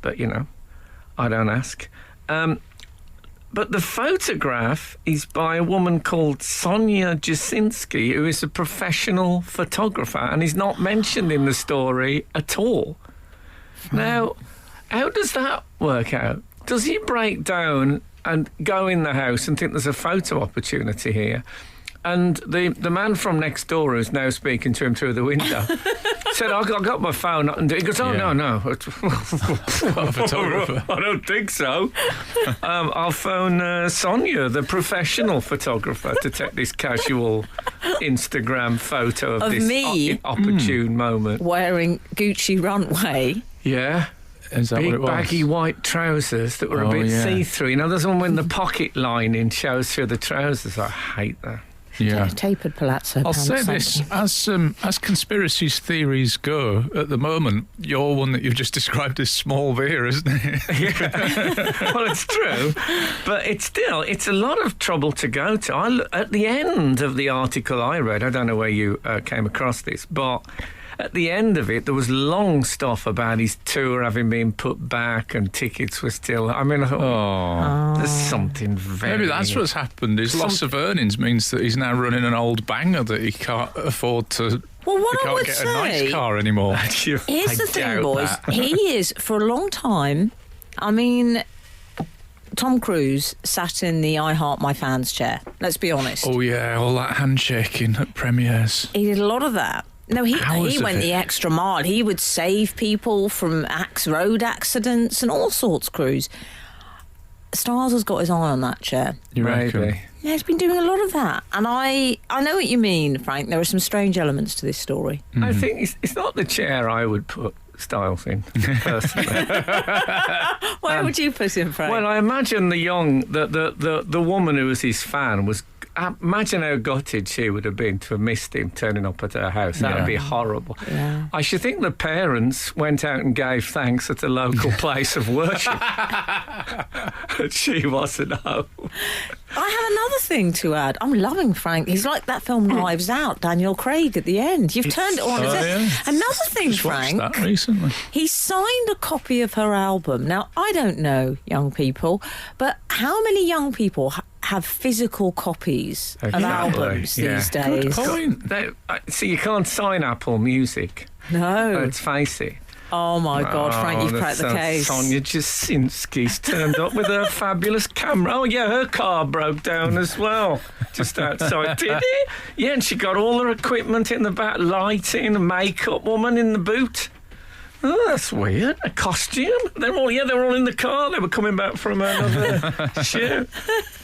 [SPEAKER 3] but, I don't ask. But the photograph is by a woman called Sonia Jasinski, who is a professional photographer and is not mentioned in the story at all. Now, how does that work out? Does he break down and go in the house and think there's a photo opportunity here? And the man from next door who's now speaking to him through the window said, I got my phone. And he goes, no.
[SPEAKER 4] Photographer.
[SPEAKER 3] I don't think so. I'll phone Sonia, the professional photographer, to take this casual Instagram photo of this
[SPEAKER 5] me
[SPEAKER 3] opportune moment.
[SPEAKER 5] Wearing Gucci runway.
[SPEAKER 3] Yeah.
[SPEAKER 4] Is that
[SPEAKER 3] Big
[SPEAKER 4] what it was?
[SPEAKER 3] baggy white trousers that were a bit see-through. There's one when the pocket lining shows through the trousers. I hate that.
[SPEAKER 4] Yeah.
[SPEAKER 5] Tapered palazzo
[SPEAKER 4] I'll
[SPEAKER 5] pants,
[SPEAKER 4] say
[SPEAKER 5] thank
[SPEAKER 4] this,
[SPEAKER 5] you.
[SPEAKER 4] as conspiracy theories go, at the moment, your one that you've just described is small beer, isn't it?
[SPEAKER 3] Well, it's true, but it's a lot of trouble to go to. At the end of the article I read, I don't know where you came across this, but at the end of it, there was long stuff about his tour having been put back and tickets were still... I mean, I thought, there's something very...
[SPEAKER 4] Maybe that's what's happened. His loss of earnings means that he's now running an old banger that he can't afford to...
[SPEAKER 5] Well, what
[SPEAKER 4] he
[SPEAKER 5] I
[SPEAKER 4] can't
[SPEAKER 5] would
[SPEAKER 4] get
[SPEAKER 5] say,
[SPEAKER 4] a nice car anymore.
[SPEAKER 5] here's the thing,
[SPEAKER 3] doubt
[SPEAKER 5] boys.
[SPEAKER 3] that.
[SPEAKER 5] He is, for a long time, I mean... Tom Cruise sat in the I Heart My Fans chair. Let's be honest.
[SPEAKER 4] Oh, yeah, all that handshaking at premieres.
[SPEAKER 5] He did a lot of that. No, he
[SPEAKER 4] Hours of
[SPEAKER 5] went
[SPEAKER 4] it.
[SPEAKER 5] the extra mile. He would save people from road accidents and all sorts, Cruise. Stars has got his eye on that chair.
[SPEAKER 4] You reckon?
[SPEAKER 3] Maybe.
[SPEAKER 5] Yeah, he's been doing a lot of that. And I know what you mean, Frank. There are some strange elements to this story.
[SPEAKER 3] I think it's not the chair I would put Styles in, personally.
[SPEAKER 5] Where would you put him, Frank?
[SPEAKER 3] Well, I imagine the woman who was his fan was... Imagine how gutted she would have been to have missed him turning up at her house. That would be horrible.
[SPEAKER 5] Yeah.
[SPEAKER 3] I should think the parents went out and gave thanks at a local place of worship. That she wasn't home.
[SPEAKER 5] I have another thing to add. I'm loving Frank. He's like that film Knives Out, Daniel Craig at the end. You've turned it on.
[SPEAKER 4] Oh, yeah.
[SPEAKER 5] Another thing,
[SPEAKER 4] Just watched
[SPEAKER 5] Frank.
[SPEAKER 4] that recently.
[SPEAKER 5] He signed a copy of her album. Now, I don't know, young people, but how many young people have physical copies of
[SPEAKER 3] Exactly,
[SPEAKER 5] albums
[SPEAKER 3] yeah.
[SPEAKER 5] these
[SPEAKER 4] Good
[SPEAKER 5] days?
[SPEAKER 4] point.
[SPEAKER 3] See, you can't sign Apple Music.
[SPEAKER 5] No.
[SPEAKER 3] Let's face it.
[SPEAKER 5] Oh, my God, Frank, you've cracked the case.
[SPEAKER 3] Sonia Jasinski's turned up with her fabulous camera. Oh, yeah, her car broke down as well, just outside. Did it? Yeah, and she got all her equipment in the back, lighting, a makeup woman in the boot. Oh, that's weird. A costume? They were all in the car. They were coming back from another shoot.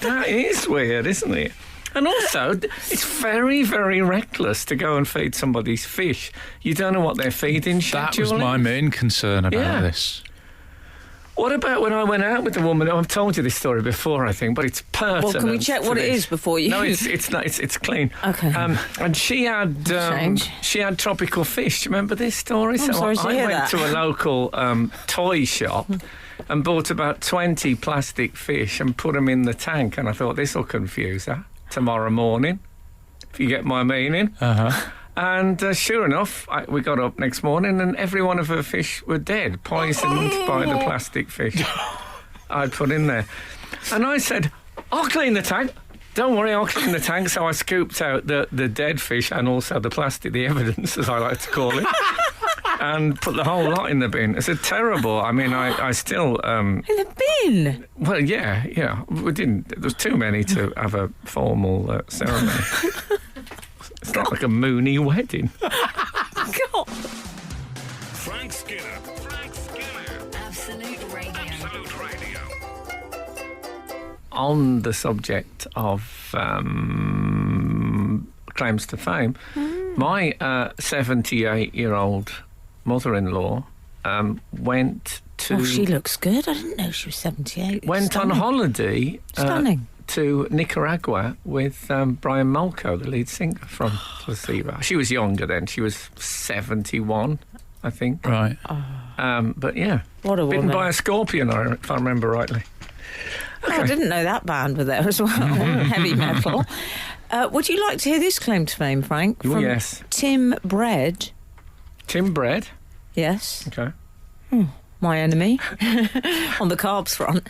[SPEAKER 3] That is weird, isn't it? And also, it's very, very reckless to go and feed somebody's fish. You don't know what they're feeding.
[SPEAKER 4] That was
[SPEAKER 3] scheduling.
[SPEAKER 4] my main concern about
[SPEAKER 3] Yeah.
[SPEAKER 4] this.
[SPEAKER 3] What about when I went out with the woman? I've told you this story before, I think, but it's pertinent.
[SPEAKER 5] Well, can we check
[SPEAKER 3] to
[SPEAKER 5] what it
[SPEAKER 3] this.
[SPEAKER 5] is before you...
[SPEAKER 3] No, it's not. It's clean.
[SPEAKER 5] Okay.
[SPEAKER 3] And she had
[SPEAKER 5] Strange.
[SPEAKER 3] she had tropical fish. Do you remember this story?
[SPEAKER 5] I'm sorry to
[SPEAKER 3] I
[SPEAKER 5] hear
[SPEAKER 3] went
[SPEAKER 5] that.
[SPEAKER 3] to a local toy shop and bought about 20 plastic fish and put them in the tank. And I thought, this will confuse her tomorrow morning, if you get my meaning.
[SPEAKER 4] Uh-huh.
[SPEAKER 3] And sure enough, we got up next morning and every one of her fish were dead, poisoned by the plastic fish I'd put in there. And I said, I'll clean the tank. Don't worry, I'll clean the tank. So I scooped out the dead fish and also the plastic, the evidence, as I like to call it, and put the whole lot in the bin. It's a terrible... I mean, I still...
[SPEAKER 5] In the bin?
[SPEAKER 3] Well, yeah. We didn't... There was too many to have a formal ceremony. It's not like a Mooney wedding.
[SPEAKER 5] God.
[SPEAKER 1] Frank Skinner. Frank Skinner.
[SPEAKER 2] Absolute Radio.
[SPEAKER 1] Absolute Radio.
[SPEAKER 3] On the subject of claims to fame, my 78-year-old mother-in-law went to...
[SPEAKER 5] Oh, she looks good. I didn't know she was 78.
[SPEAKER 3] Went on
[SPEAKER 5] Stunning.
[SPEAKER 3] holiday
[SPEAKER 5] Stunning.
[SPEAKER 3] to Nicaragua with Brian Molko, the lead singer from Placebo. She was younger then. She was 71, I think.
[SPEAKER 4] Right.
[SPEAKER 3] But yeah,
[SPEAKER 5] What a
[SPEAKER 3] bitten
[SPEAKER 5] woman.
[SPEAKER 3] by a scorpion, if I remember rightly.
[SPEAKER 5] Oh, I didn't know that band were there as well. Heavy metal. Would you like to hear this claim to fame, Frank?
[SPEAKER 3] Oh,
[SPEAKER 5] From
[SPEAKER 3] yes.
[SPEAKER 5] Tim Bread.
[SPEAKER 3] Tim Bread.
[SPEAKER 5] Yes.
[SPEAKER 3] Okay.
[SPEAKER 5] My enemy on the carbs front.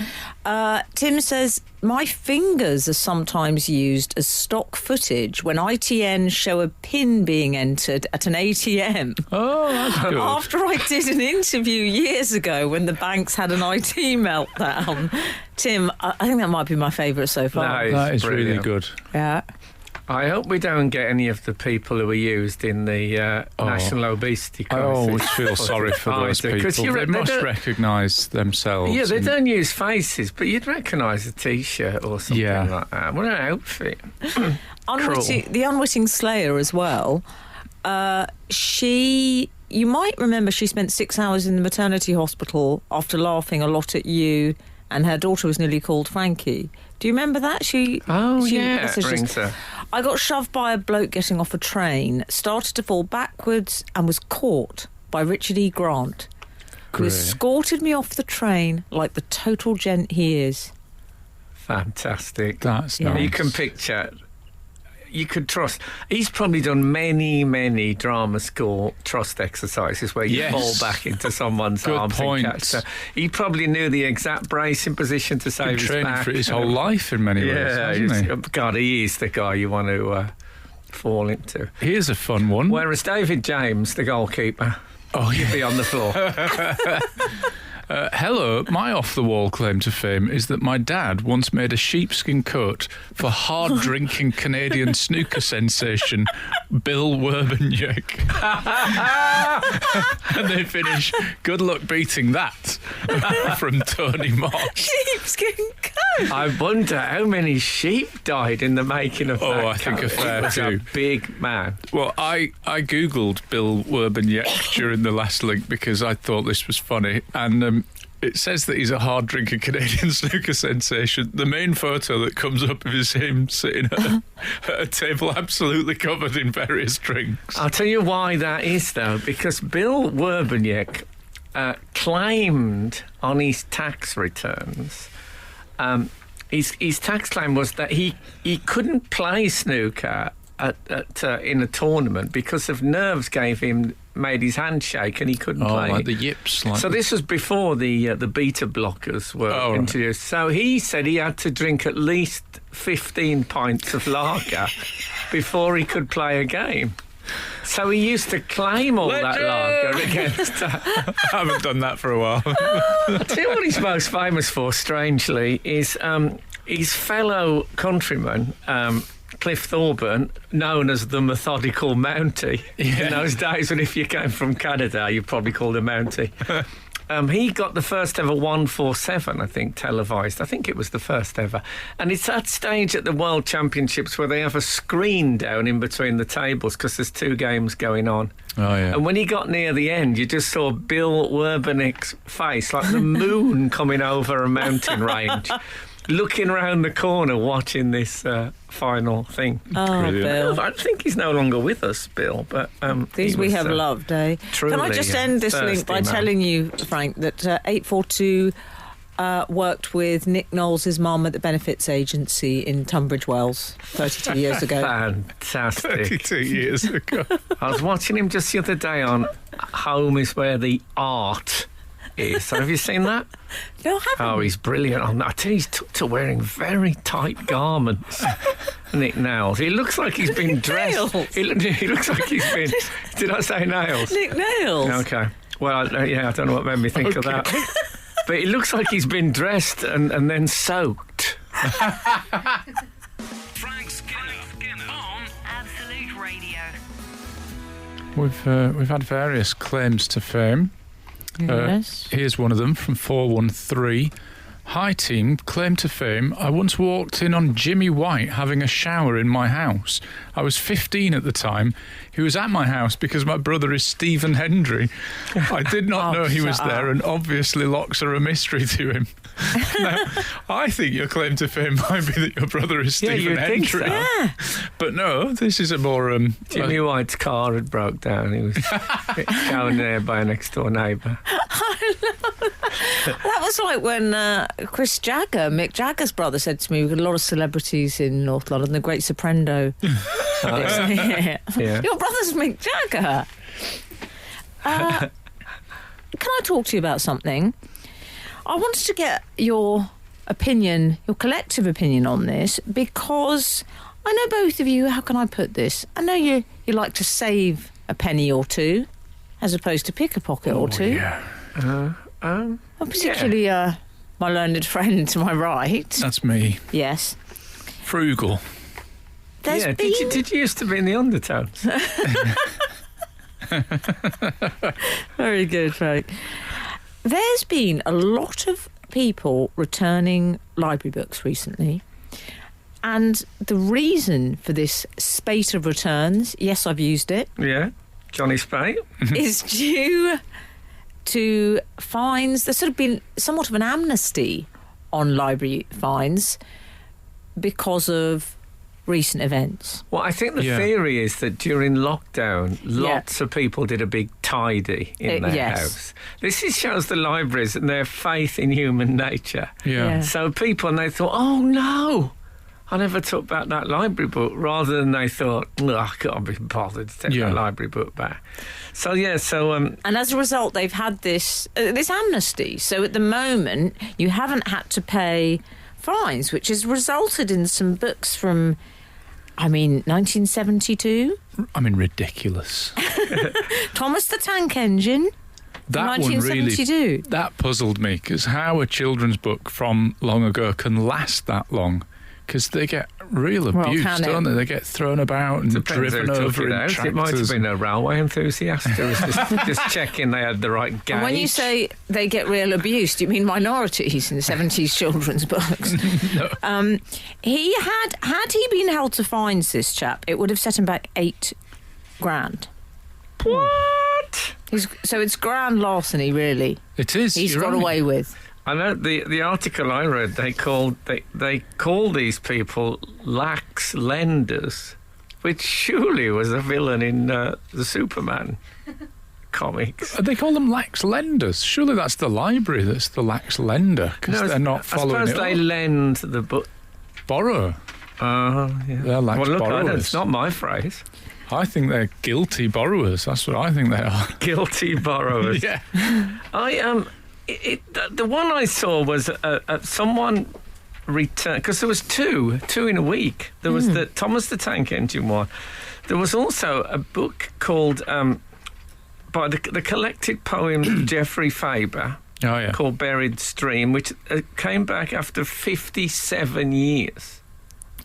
[SPEAKER 5] Tim says, my fingers are sometimes used as stock footage when ITN show a PIN being entered at an ATM.
[SPEAKER 4] Oh, that's good.
[SPEAKER 5] After I did an interview years ago when the banks had an IT meltdown. Tim, I think that might be my favourite so far.
[SPEAKER 4] That is really
[SPEAKER 3] brilliant.
[SPEAKER 4] good.
[SPEAKER 5] Yeah.
[SPEAKER 3] I hope we don't get any of the people who were used in the national obesity
[SPEAKER 4] I
[SPEAKER 3] crisis.
[SPEAKER 4] always feel sorry for those
[SPEAKER 3] do, 'cause
[SPEAKER 4] people. They must
[SPEAKER 3] don't-
[SPEAKER 4] recognise themselves.
[SPEAKER 3] Yeah, they
[SPEAKER 4] and-
[SPEAKER 3] don't use faces, but you'd recognise a T-shirt or something
[SPEAKER 4] Yeah.
[SPEAKER 3] like that. What an outfit.
[SPEAKER 5] The Unwitting Slayer as well. You might remember she spent 6 hours in the maternity hospital after laughing a lot at you and her daughter was nearly called Frankie. Do you remember that? She messaged us.
[SPEAKER 3] Rings her.
[SPEAKER 5] I got shoved by a bloke getting off a train, started to fall backwards and was caught by Richard E. Grant, who
[SPEAKER 4] Great.
[SPEAKER 5] escorted me off the train like the total gent he is.
[SPEAKER 3] Fantastic.
[SPEAKER 4] That's
[SPEAKER 5] Yeah.
[SPEAKER 4] nice.
[SPEAKER 3] You can picture. You could trust. He's probably done many, many drama school trust exercises where you
[SPEAKER 4] Yes.
[SPEAKER 3] fall back into someone's
[SPEAKER 4] Good
[SPEAKER 3] arms
[SPEAKER 4] point.
[SPEAKER 3] and catch. So he probably knew the exact bracing position to save
[SPEAKER 4] Been
[SPEAKER 3] his
[SPEAKER 4] training
[SPEAKER 3] back.
[SPEAKER 4] for his whole life in many ways,
[SPEAKER 3] Yeah,
[SPEAKER 4] hasn't he?
[SPEAKER 3] God, he is the guy you want to fall into.
[SPEAKER 4] Here's a fun one.
[SPEAKER 3] Whereas David James, the goalkeeper,
[SPEAKER 4] Oh, yeah.
[SPEAKER 3] be on the floor.
[SPEAKER 4] Hello, my off-the-wall claim to fame is that my dad once made a sheepskin coat for hard-drinking Canadian snooker sensation Bill Werbeniuk. And they finish, good luck beating that, from Tony Moss.
[SPEAKER 5] Sheepskin coat.
[SPEAKER 3] I wonder how many sheep died in the making of that.
[SPEAKER 4] Oh, I think
[SPEAKER 3] coat.
[SPEAKER 4] a fair
[SPEAKER 3] He was
[SPEAKER 4] few.
[SPEAKER 3] a big man.
[SPEAKER 4] Well, I Googled Bill Werbeniuk during the last link because I thought this was funny, and it says that he's a hard-drinking Canadian snooker sensation. The main photo that comes up is him sitting at a table absolutely covered in various drinks.
[SPEAKER 3] I'll tell you why that is, though, because Bill Werbeniuk claimed on his tax returns, his tax claim was that he couldn't play snooker in a tournament because of nerves made his hand shake and he couldn't play.
[SPEAKER 4] Like the yips. Like
[SPEAKER 3] So this was before the beta blockers were
[SPEAKER 4] right.
[SPEAKER 3] introduced. So he said he had to drink at least 15 pints of lager before he could play a game. So he used to claim all that lager against...
[SPEAKER 4] I haven't done that for a while.
[SPEAKER 3] I'll tell you what he's most famous for, strangely, is his fellow countryman... Cliff Thorburn, known as the methodical Mountie. In those days when if you came from Canada, you'd probably called a Mountie. He got the first ever 147, I think, televised. I think it was the first ever. And it's that stage at the World Championships where they have a screen down in between the tables because there's two games going on.
[SPEAKER 4] Oh, yeah.
[SPEAKER 3] And when he got near the end, you just saw Bill Werbeniuk's face, like the moon coming over a mountain range, looking around the corner watching this final thing.
[SPEAKER 5] Oh, Bill.
[SPEAKER 3] I think he's no longer with us, Bill, but...
[SPEAKER 5] These
[SPEAKER 3] he
[SPEAKER 5] we
[SPEAKER 3] was,
[SPEAKER 5] have loved, eh?
[SPEAKER 3] truly
[SPEAKER 5] Can I just end this link
[SPEAKER 3] thirsty
[SPEAKER 5] by
[SPEAKER 3] man.
[SPEAKER 5] telling you, Frank, that 842 worked with Nick Knowles' mum at the Benefits Agency in Tunbridge Wells 32 years ago.
[SPEAKER 3] Fantastic.
[SPEAKER 4] 32 years ago.
[SPEAKER 3] I was watching him just the other day on Home is Where the Art Is. Have you seen that?
[SPEAKER 5] No, I haven't.
[SPEAKER 3] Oh, he's brilliant on that. I tell you, he's took to wearing very tight garments. Nick Nails. He looks like he's been dressed.
[SPEAKER 5] Nails?
[SPEAKER 3] He looks like he's been... Did I say nails?
[SPEAKER 5] Nick Nails.
[SPEAKER 3] Okay. Well, I don't know what made me think of that. But it looks like he's been dressed and then soaked.
[SPEAKER 1] Frank Skinner on
[SPEAKER 2] Absolute Radio.
[SPEAKER 4] We've had various claims to fame.
[SPEAKER 5] Yes.
[SPEAKER 4] Here's one of them from 413. Hi team, claim to fame. I once walked in on Jimmy White having a shower in my house. I was 15 at the time. He was at my house because my brother is Stephen Hendry. I did not know he was
[SPEAKER 5] shut
[SPEAKER 4] there,
[SPEAKER 5] up.
[SPEAKER 4] and obviously locks are a mystery to him. Now, I think your claim to fame might be that your brother is
[SPEAKER 3] Yeah,
[SPEAKER 4] Stephen
[SPEAKER 3] you'd think
[SPEAKER 4] Hendry.
[SPEAKER 3] so.
[SPEAKER 5] Yeah.
[SPEAKER 4] But no, this is a more...
[SPEAKER 3] Jimmy White's car had broke down. He was going there by a next door neighbour.
[SPEAKER 5] That was like when Chris Jagger, Mick Jagger's brother, said to me, we've got a lot of celebrities in North London, the Great Soprendo. Yeah.
[SPEAKER 3] Yeah.
[SPEAKER 5] Your brother's Mick Jagger. Can I talk to you about something? I wanted to get your opinion, your collective opinion on this, because I know both of you, how can I put this? I know you like to save a penny or two, as opposed to pick a pocket or two.
[SPEAKER 4] Yeah.
[SPEAKER 5] And particularly my learned friend to my right.
[SPEAKER 4] That's me.
[SPEAKER 5] Yes.
[SPEAKER 4] Frugal.
[SPEAKER 5] There's
[SPEAKER 3] Yeah,
[SPEAKER 5] been...
[SPEAKER 3] did you used to be in the Undertones?
[SPEAKER 5] Very good, Frank. There's been a lot of people returning library books recently. And the reason for this spate of returns, yes, I've used it,
[SPEAKER 3] Yeah, Johnny Spate.
[SPEAKER 5] is due to fines. There's sort of been somewhat of an amnesty on library fines because of recent events.
[SPEAKER 3] Well, I think the theory is that during lockdown, lots of people did a big tidy in their house. This shows the libraries and their faith in human nature.
[SPEAKER 4] Yeah.
[SPEAKER 3] So people, and they thought, oh no, I never took back that library book, rather than they thought, oh, I can't be bothered to take that library book back. So,
[SPEAKER 5] and as a result, they've had this amnesty. So at the moment, you haven't had to pay fines, which has resulted in some books from, 1972.
[SPEAKER 4] Ridiculous.
[SPEAKER 5] Thomas the Tank Engine.
[SPEAKER 4] That
[SPEAKER 5] 1972.
[SPEAKER 4] one really, that puzzled me, because how a children's book from long ago can last that long. Because they get real abuse, don't they? They get thrown about and driven over in tractors.
[SPEAKER 3] It might have been a railway enthusiast who was just checking they had the right gauge.
[SPEAKER 5] And when you say they get real abuse, do you mean minorities in the 70s children's books?
[SPEAKER 4] No.
[SPEAKER 5] He had he been held to fines, this chap, it would have set him back $8,000.
[SPEAKER 3] What?
[SPEAKER 5] So it's grand larceny, really.
[SPEAKER 4] It is.
[SPEAKER 5] He's got away with.
[SPEAKER 3] I know the article I read. They call these people lax lenders, which surely was a villain in the Superman comics.
[SPEAKER 4] They call them lax lenders. Surely that's the library that's the lax lender, because they're not following
[SPEAKER 3] I suppose they lend the book.
[SPEAKER 4] Borrow.
[SPEAKER 3] Yeah.
[SPEAKER 4] They're lax borrowers.
[SPEAKER 3] It's not my phrase.
[SPEAKER 4] I think they're guilty borrowers. That's what I think they are.
[SPEAKER 3] Guilty borrowers.
[SPEAKER 4] Yeah.
[SPEAKER 3] The one I saw was someone returned, because there was two in a week. There was the Thomas the Tank Engine one. There was also a book called by the collected poems of Geoffrey Faber.
[SPEAKER 4] Oh, yeah.
[SPEAKER 3] Called Buried Stream, which came back after 57 years.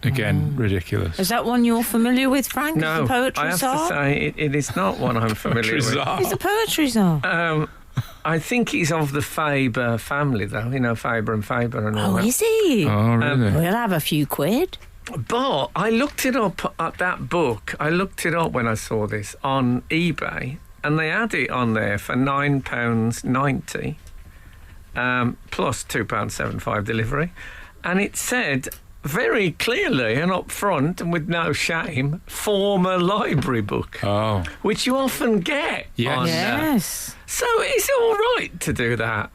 [SPEAKER 4] Again, ridiculous.
[SPEAKER 5] Is that one you're familiar with, Frank?
[SPEAKER 3] No,
[SPEAKER 5] the poetry
[SPEAKER 3] I have
[SPEAKER 5] czar?
[SPEAKER 3] to say it is not one I'm familiar with.
[SPEAKER 5] He's the poetry czar.
[SPEAKER 3] I think he's of the Faber family, though. You know, Faber and Faber and all that.
[SPEAKER 5] Is he?
[SPEAKER 4] Oh, really?
[SPEAKER 5] We'll have a few quid.
[SPEAKER 3] But I looked it up at that book. I looked it up when I saw this on eBay, and they had it on there for £9.90 plus £2.75 delivery, and it said very clearly and up front and with no shame, former library book.
[SPEAKER 4] Oh.
[SPEAKER 3] Which you often get.
[SPEAKER 4] Yes.
[SPEAKER 5] Yes.
[SPEAKER 3] So it's all right to do that.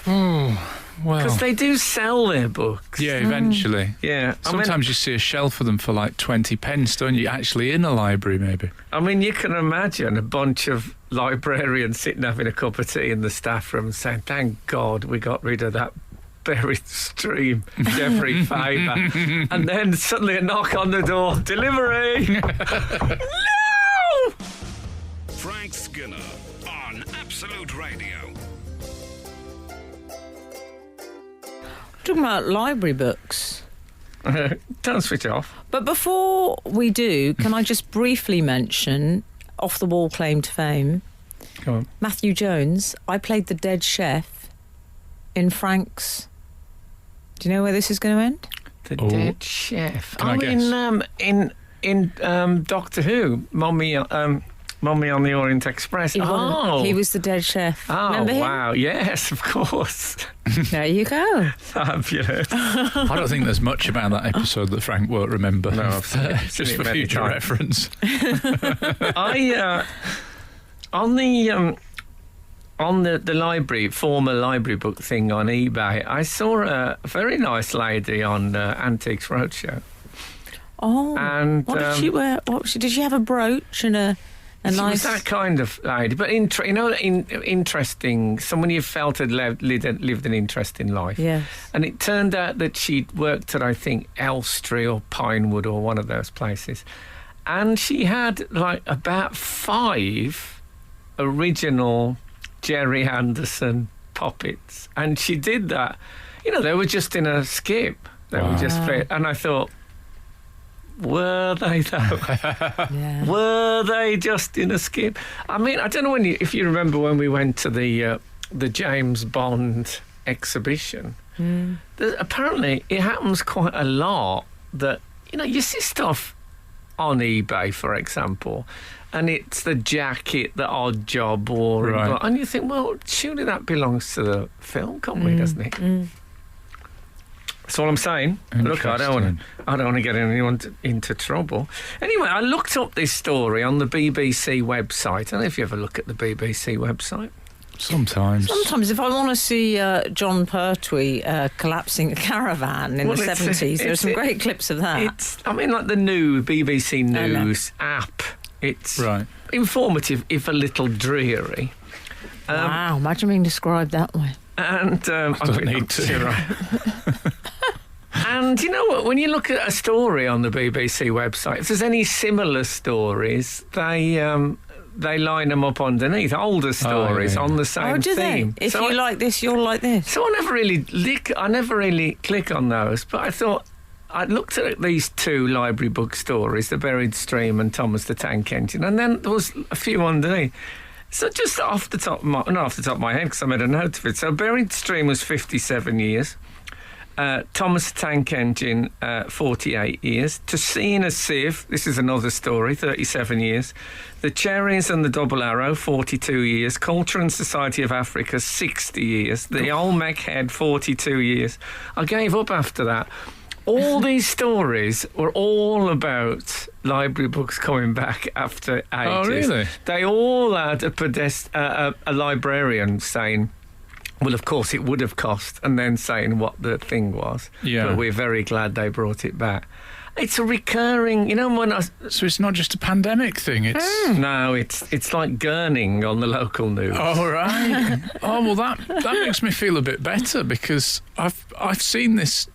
[SPEAKER 4] Oh, well.
[SPEAKER 3] Because they do sell their books.
[SPEAKER 4] Yeah, eventually.
[SPEAKER 3] Yeah.
[SPEAKER 4] Sometimes you see a shelf of them for like 20 pence, don't you? Actually in a library, maybe.
[SPEAKER 3] I mean, you can imagine a bunch of librarians sitting having a cup of tea in the staff room saying, thank God we got rid of that Buried Stream, Geoffrey Faber. And then suddenly a knock on the door. Delivery! No!
[SPEAKER 1] Frank Skinner on Absolute Radio.
[SPEAKER 5] Talking about library books.
[SPEAKER 3] Don't switch off.
[SPEAKER 5] But before we do, can I just briefly mention, off the wall claim to fame,
[SPEAKER 3] Go on.
[SPEAKER 5] Matthew Jones. I played the dead chef in Frank's. Do you know where this is going to end?
[SPEAKER 3] The Dead Chef.
[SPEAKER 4] Can I guess?
[SPEAKER 3] In Doctor Who, Mommy on the Orient Express.
[SPEAKER 5] He was the dead chef.
[SPEAKER 3] Oh,
[SPEAKER 5] Remember him?
[SPEAKER 3] wow. Yes, of course.
[SPEAKER 5] There you go.
[SPEAKER 3] Fabulous.
[SPEAKER 4] I don't think there's much about that episode that Frank won't remember.
[SPEAKER 3] No, I've seen it
[SPEAKER 4] just for
[SPEAKER 3] many
[SPEAKER 4] future
[SPEAKER 3] times.
[SPEAKER 4] reference.
[SPEAKER 3] On the library, former library book thing on eBay, I saw a very nice lady on Antiques Roadshow.
[SPEAKER 5] Oh,
[SPEAKER 3] And
[SPEAKER 5] what did she wear? Did she have a brooch and a
[SPEAKER 3] she
[SPEAKER 5] nice?
[SPEAKER 3] was that kind of lady, but interesting. Someone you felt had lived an interesting life.
[SPEAKER 5] Yes.
[SPEAKER 3] And it turned out that she'd worked at, I think, Elstree or Pinewood or one of those places, and she had like about 5 original Jerry Anderson puppets, and she did that. You know, they were just in a skip. They were just playing, and I thought, were they though?
[SPEAKER 5] Yeah.
[SPEAKER 3] Were they just in a skip? I mean, I don't know if you remember when we went to the James Bond exhibition. Apparently, it happens quite a lot that, you know, you see stuff on eBay, for example, and it's the jacket that Odd Job wore, and you think, well, surely that belongs to the film company, doesn't it? That's all I'm saying. Look, I don't want to get anyone into trouble. Anyway, I looked up this story on the BBC website. I don't know if you ever look at the BBC website.
[SPEAKER 4] Sometimes
[SPEAKER 5] if I want to see John Pertwee collapsing a caravan in the 70s, there are some great clips of that.
[SPEAKER 3] Like the new BBC News app. It's informative, if a little dreary.
[SPEAKER 5] Wow, imagine being described that way.
[SPEAKER 3] And
[SPEAKER 4] I don't need to.
[SPEAKER 3] Right. And you know what? When you look at a story on the BBC website, if there's any similar stories, they line them up underneath. Older stories on the same theme.
[SPEAKER 5] If you like this, you'll like this.
[SPEAKER 3] So I never really click on those. But I thought I looked at these two library book stories, The Buried Stream and Thomas the Tank Engine, and then there was a few underneath. So just not off the top of my head, because I made a note of it. So Buried Stream was 57 years. Thomas the Tank Engine, 48 years. To Sea in a Sieve, this is another story, 37 years. The Cherries and the Double Arrow, 42 years. Culture and Society of Africa, 60 years. The Olmec Head, 42 years. I gave up after that. All these stories were all about library books coming back after ages.
[SPEAKER 4] Oh, really?
[SPEAKER 3] They all had a librarian saying, well, of course, it would have cost, and then saying what the thing was.
[SPEAKER 4] Yeah.
[SPEAKER 3] But we're very glad they brought it back. It's a recurring,
[SPEAKER 4] So it's not just a pandemic thing, it's...
[SPEAKER 3] No, it's like gurning on the local news.
[SPEAKER 4] Oh, right. Well, that makes me feel a bit better, because I've seen this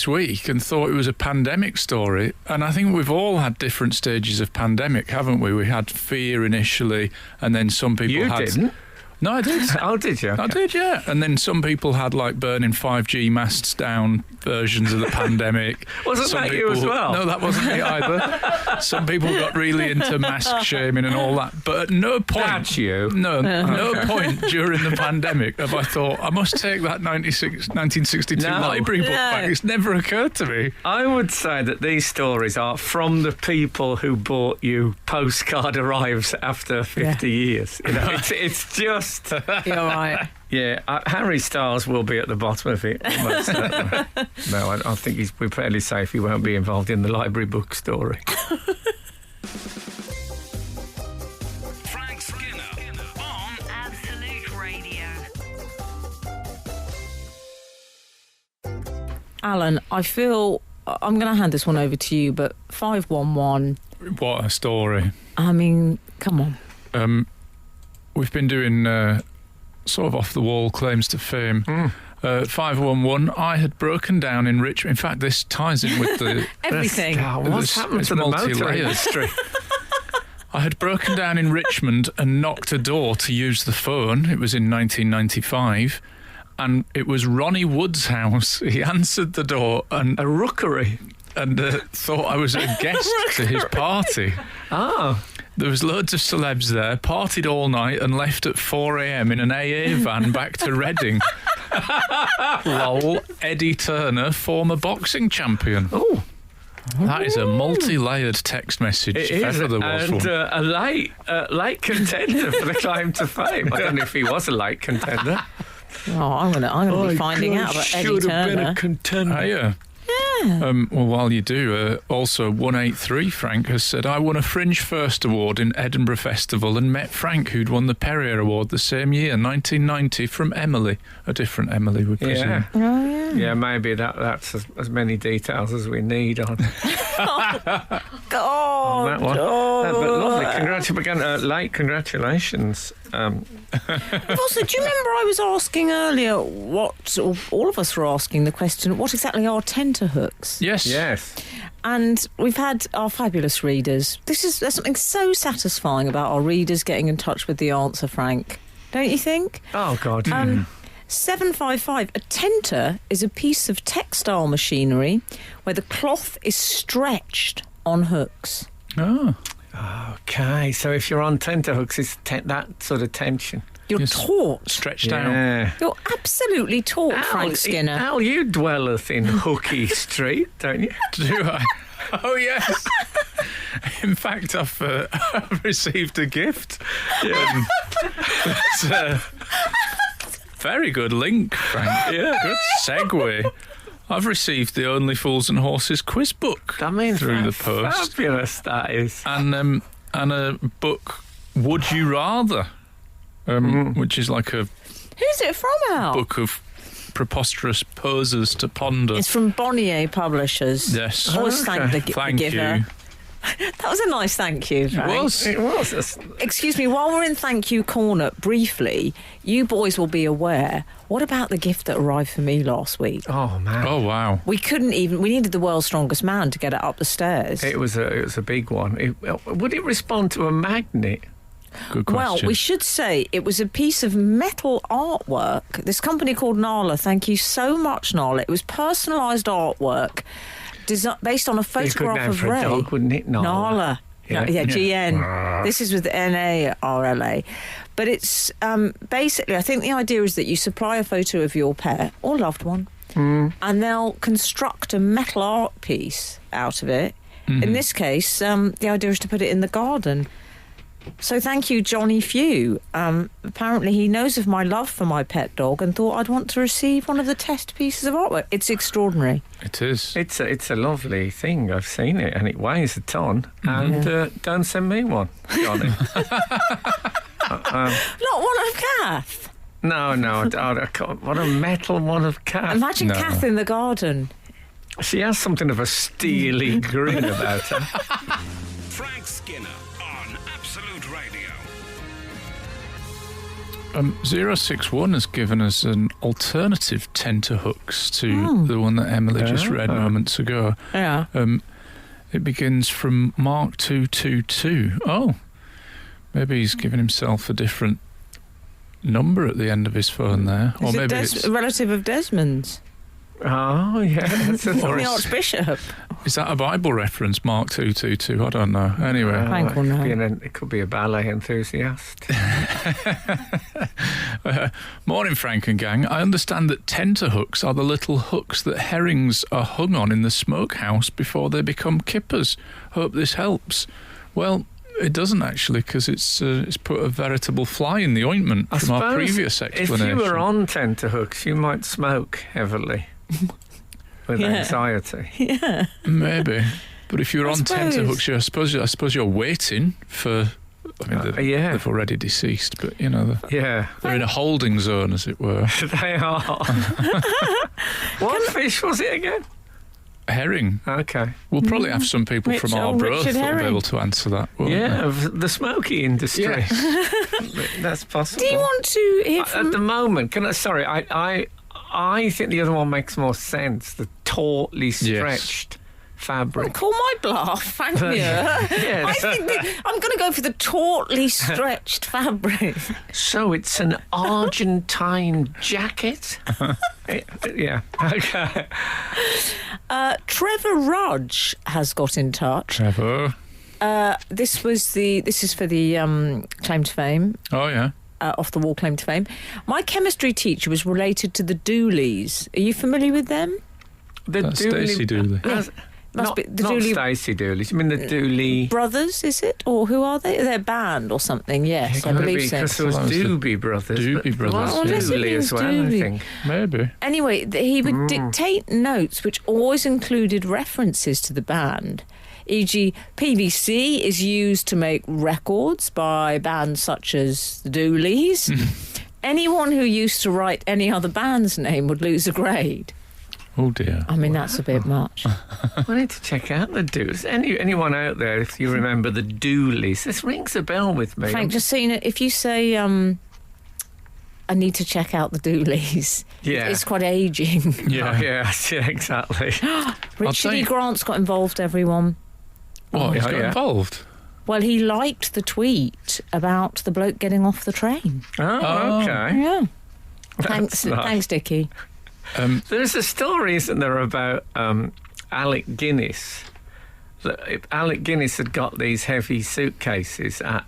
[SPEAKER 4] week and thought it was a pandemic story, and I think we've all had different stages of pandemic, haven't we? We had fear initially, and then some people
[SPEAKER 3] You didn't?
[SPEAKER 4] No, I did.
[SPEAKER 3] Oh, did you? Okay.
[SPEAKER 4] I did, yeah. And then some people had like burning 5G masts down versions of the pandemic.
[SPEAKER 3] Wasn't
[SPEAKER 4] some
[SPEAKER 3] that
[SPEAKER 4] people,
[SPEAKER 3] you as well?
[SPEAKER 4] No, that wasn't me either. Some people got really into mask shaming and all that. But at no point...
[SPEAKER 3] That's you.
[SPEAKER 4] No point during the pandemic have I thought, I must take that 1962 library book back. It's never occurred to me.
[SPEAKER 3] I would say that these stories are from the people who bought you Postcard Arrives after 50 years. It's just...
[SPEAKER 5] You're right.
[SPEAKER 3] Yeah, Harry Styles will be at the bottom of it. Almost certainly. No, I think we're fairly safe. He won't be involved in the library book story.
[SPEAKER 1] Frank Skinner on
[SPEAKER 2] Absolute Radio.
[SPEAKER 5] Alan, I feel I'm going to hand this one over to you, but 511.
[SPEAKER 4] What a story.
[SPEAKER 5] I mean, come on.
[SPEAKER 4] We've been doing sort of off-the-wall claims to fame. 511, I had broken down in Richmond. In fact, this ties in with the...
[SPEAKER 5] Everything.
[SPEAKER 3] What's happened to the motor industry?
[SPEAKER 4] I had broken down in Richmond and knocked a door to use the phone. It was in 1995. And it was Ronnie Wood's house. He answered the door and...
[SPEAKER 3] A rookery.
[SPEAKER 4] And thought I was a guest to his party.
[SPEAKER 3] Oh.
[SPEAKER 4] There was loads of celebs there, partied all night and left at 4 a.m. in an AA van back to Reading. Lol, Eddie Turner, former boxing champion.
[SPEAKER 3] Oh.
[SPEAKER 4] That is a multi-layered text message, if ever there was one.
[SPEAKER 3] And a late contender for the claim to fame. I don't know if he was a late contender.
[SPEAKER 5] Oh, I'm gonna be finding out about Eddie Turner.
[SPEAKER 3] Should have been a contender.
[SPEAKER 4] Oh, yeah. Well, while you do, also 183 Frank has said, I won a Fringe First Award in Edinburgh Festival and met Frank, who'd won the Perrier Award the same year, 1990, from Emily. A different Emily, we presume.
[SPEAKER 3] Yeah.
[SPEAKER 5] Oh, yeah.
[SPEAKER 3] Yeah, maybe that's as many details as we need on
[SPEAKER 5] God.
[SPEAKER 3] that one. But lovely. Late congratulations.
[SPEAKER 5] Also, do you remember I was asking earlier all of us were asking the question, what exactly are tenterhooks?
[SPEAKER 4] Yes.
[SPEAKER 5] And we've had our fabulous readers. There's something so satisfying about our readers getting in touch with the answer, Frank. Don't you think?
[SPEAKER 3] Oh, God.
[SPEAKER 5] 755. A tenter is a piece of textile machinery where the cloth is stretched on hooks.
[SPEAKER 4] Oh.
[SPEAKER 3] Okay, so if you're on tenterhooks, it's that sort of tension.
[SPEAKER 5] You're taut.
[SPEAKER 4] Stretched out.
[SPEAKER 5] You're absolutely taut, Frank Skinner.
[SPEAKER 3] Al, you dwelleth in Hooky Street, don't you?
[SPEAKER 4] Do I? Oh, yes. In fact, I've received a gift. It's a very good link, Frank. Yeah. Good segue. I've received the Only Fools and Horses quiz book
[SPEAKER 3] I mean,
[SPEAKER 4] through the post.
[SPEAKER 3] Fabulous, that is.
[SPEAKER 4] And a book, Would You Rather, which is like a
[SPEAKER 5] Who's it from, Al?
[SPEAKER 4] book of preposterous poses to ponder.
[SPEAKER 5] It's from Bonnier Publishers.
[SPEAKER 4] Yes.
[SPEAKER 5] Always thank the
[SPEAKER 4] Thank
[SPEAKER 5] giver.
[SPEAKER 4] you.
[SPEAKER 5] That was a nice thank you,
[SPEAKER 4] It
[SPEAKER 5] Frank.
[SPEAKER 4] was.
[SPEAKER 3] It was.
[SPEAKER 5] Excuse me, while we're in Thank You Corner, briefly, you boys will be aware, what about the gift that arrived for me last week?
[SPEAKER 3] Oh, man.
[SPEAKER 4] Oh, wow.
[SPEAKER 5] We needed the world's strongest man to get it up the stairs.
[SPEAKER 3] It was a big one. Would it respond to a magnet?
[SPEAKER 4] Good question.
[SPEAKER 5] Well, we should say it was a piece of metal artwork. This company called Nala, thank you so much, Nala. It was personalised artwork based on a photograph of
[SPEAKER 3] for
[SPEAKER 5] Ray.
[SPEAKER 3] a dog, wouldn't it?
[SPEAKER 5] Nala.
[SPEAKER 3] Yeah.
[SPEAKER 5] Yeah, GN. This is with NARLA. But it's basically, I think the idea is that you supply a photo of your pet or loved one, and they'll construct a metal art piece out of it. In this case, the idea is to put it in the garden. So thank you, Johnny Few. Apparently he knows of my love for my pet dog and thought I'd want to receive one of the test pieces of artwork. It's extraordinary.
[SPEAKER 4] It is.
[SPEAKER 3] It's a lovely thing. I've seen it, and it weighs a ton. And don't send me one, Johnny.
[SPEAKER 5] Not one of Kath.
[SPEAKER 3] No, I can't. What a metal one of Kath.
[SPEAKER 5] Imagine
[SPEAKER 4] No.
[SPEAKER 5] Kath in the garden.
[SPEAKER 3] She has something of a steely grin about her.
[SPEAKER 1] Frank Skinner on Absolute Radio.
[SPEAKER 4] 061 has given us an alternative tenterhooks to the one that Emily just read moments ago.
[SPEAKER 5] Yeah.
[SPEAKER 4] It begins from Mark 222. Oh, maybe he's given himself a different number at the end of his phone there. Or
[SPEAKER 5] Is it
[SPEAKER 4] maybe it's...
[SPEAKER 5] a relative of Desmond's?
[SPEAKER 3] Oh, yeah. That's a
[SPEAKER 5] The Archbishop.
[SPEAKER 4] Is that a Bible reference, Mark 222? I don't know. Anyway.
[SPEAKER 5] Frank will know.
[SPEAKER 3] It could be a ballet enthusiast.
[SPEAKER 4] Morning, Frank and gang. I understand that tenterhooks are the little hooks that herrings are hung on in the smokehouse before they become kippers. Hope this helps. Well, it doesn't actually, because it's put a veritable fly in the ointment
[SPEAKER 3] I
[SPEAKER 4] from our
[SPEAKER 3] suppose
[SPEAKER 4] previous explanation.
[SPEAKER 3] If you were on tenterhooks, you might smoke heavily with anxiety.
[SPEAKER 5] Yeah.
[SPEAKER 4] Maybe. But if you're
[SPEAKER 5] I
[SPEAKER 4] on
[SPEAKER 5] suppose.
[SPEAKER 4] tenterhooks, I suppose you're waiting for... I mean, they've already deceased, but, you know,
[SPEAKER 3] Yeah,
[SPEAKER 4] they're in a holding zone, as it were.
[SPEAKER 3] they are. What fish was it again?
[SPEAKER 4] Herring.
[SPEAKER 3] Okay.
[SPEAKER 4] We'll probably have some people from
[SPEAKER 5] Richard
[SPEAKER 4] Arbroath that will be
[SPEAKER 5] Herring.
[SPEAKER 4] able to answer that. won't
[SPEAKER 3] Yeah, of the smoky industry. That's possible.
[SPEAKER 5] Do you want to hear
[SPEAKER 3] At
[SPEAKER 5] from...
[SPEAKER 3] the moment, I think the other one makes more sense. The tautly stretched fabric.
[SPEAKER 5] Call my bluff, Frank Muir.
[SPEAKER 3] Yes.
[SPEAKER 5] I think I'm going to go for the tautly stretched fabric.
[SPEAKER 3] So it's an Argentine jacket? Yeah. Okay.
[SPEAKER 5] Trevor Rudge has got in touch.
[SPEAKER 4] Trevor.
[SPEAKER 5] This is for the claim to fame.
[SPEAKER 4] Oh, yeah.
[SPEAKER 5] Off the wall claim to fame. My chemistry teacher was related to the Dooleys. Are you familiar with them?
[SPEAKER 3] The
[SPEAKER 4] Stacey Dooley.
[SPEAKER 5] Must
[SPEAKER 3] Not,
[SPEAKER 5] be the
[SPEAKER 3] not
[SPEAKER 5] Dooley
[SPEAKER 3] Stacey Dooley. You mean the Dooley?
[SPEAKER 5] brothers, is it? Or who are they? They're a band or something, yes, I believe so.
[SPEAKER 3] Because there was
[SPEAKER 4] Well, that was the
[SPEAKER 3] Doobie Brothers.
[SPEAKER 4] Doobie
[SPEAKER 3] but
[SPEAKER 4] Brothers,
[SPEAKER 3] there was
[SPEAKER 5] yeah. Oh,
[SPEAKER 3] Dooley
[SPEAKER 5] yes,
[SPEAKER 3] as
[SPEAKER 5] it
[SPEAKER 3] well,
[SPEAKER 5] means
[SPEAKER 3] I
[SPEAKER 5] Dooley.
[SPEAKER 3] think.
[SPEAKER 4] Maybe.
[SPEAKER 5] Anyway, he would dictate notes which always included references to the band. E.g., PVC is used to make records by bands such as the Dooleys. Anyone who used to write any other band's name would lose a grade.
[SPEAKER 4] Oh, dear.
[SPEAKER 5] I mean, that's a bit much.
[SPEAKER 3] I need to check out the Dooleys. Anyone out there, if you remember the Dooleys, this rings a bell with me.
[SPEAKER 5] Frank, just so you know, if you say, I need to check out the Dooleys,
[SPEAKER 3] Yeah.
[SPEAKER 5] it's quite ageing.
[SPEAKER 4] Yeah.
[SPEAKER 3] Oh, yeah, exactly.
[SPEAKER 5] Richard E.
[SPEAKER 4] you-
[SPEAKER 5] Grant's got involved, everyone.
[SPEAKER 4] What? He's
[SPEAKER 3] yeah,
[SPEAKER 4] got
[SPEAKER 3] yeah.
[SPEAKER 4] involved?
[SPEAKER 5] Well, he liked the tweet about the bloke getting off the train.
[SPEAKER 3] Oh, okay.
[SPEAKER 5] Yeah.
[SPEAKER 3] That's nice.
[SPEAKER 5] Thanks, Dickie.
[SPEAKER 3] There's a story, isn't there, about Alec Guinness. Alec Guinness had got these heavy suitcases at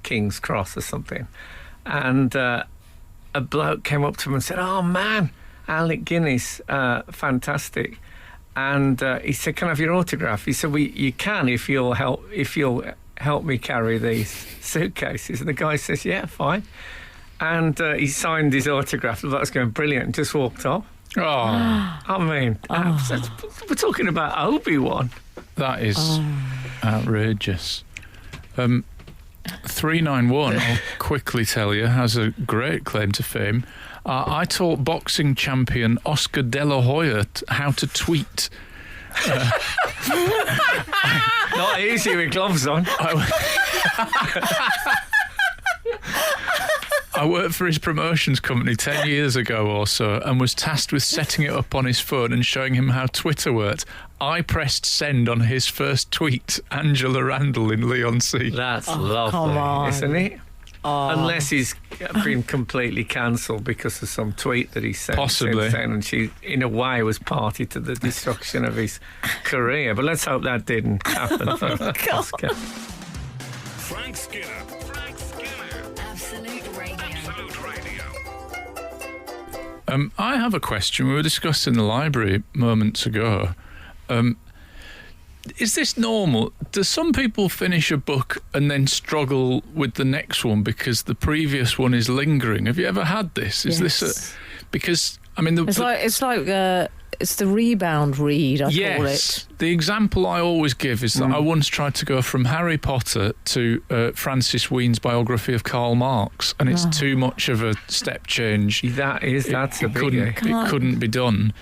[SPEAKER 3] King's Cross or something, and a bloke came up to him and said, "Oh man, Alec Guinness, fantastic!" And he said, "Can I have your autograph?" He said, "Well, you can if you'll help me carry these suitcases." And the guy says, "Yeah, fine." And he signed his autograph. That was going brilliant, and just walked off.
[SPEAKER 4] Oh,
[SPEAKER 3] I mean, we're talking about Obi-Wan.
[SPEAKER 4] that is outrageous. 391, I'll quickly tell you, has a great claim to fame. I taught boxing champion Oscar De La Hoya how to tweet.
[SPEAKER 3] Not easy with gloves on.
[SPEAKER 4] I worked for his promotions company 10 years ago or so and was tasked with setting it up on his phone and showing him how Twitter worked. I pressed send on his first tweet, Angela Randall in Leon C.
[SPEAKER 3] That's
[SPEAKER 5] come
[SPEAKER 3] lovely,
[SPEAKER 5] on.
[SPEAKER 3] isn't it? Unless he's been completely cancelled because of some tweet that he sent.
[SPEAKER 4] Possibly.
[SPEAKER 3] Since then, and she, in a way, was party to the destruction of his career. But let's hope that didn't happen for Oscar.
[SPEAKER 1] Frank Skinner. Frank Skinner.
[SPEAKER 2] Absolute Radio.
[SPEAKER 1] Absolute Radio.
[SPEAKER 4] I have a question. We were discussing the library moments ago. Is this normal? Do some people finish a book and then struggle with the next one because the previous one is lingering? Have you ever had this? Is this because I mean
[SPEAKER 5] It's the rebound read. I call
[SPEAKER 4] yes,
[SPEAKER 5] it.
[SPEAKER 4] the example I always give is that I once tried to go from Harry Potter to Francis Wheen's biography of Karl Marx, and it's too much of a step change.
[SPEAKER 3] That's a biggie.
[SPEAKER 4] It couldn't be done.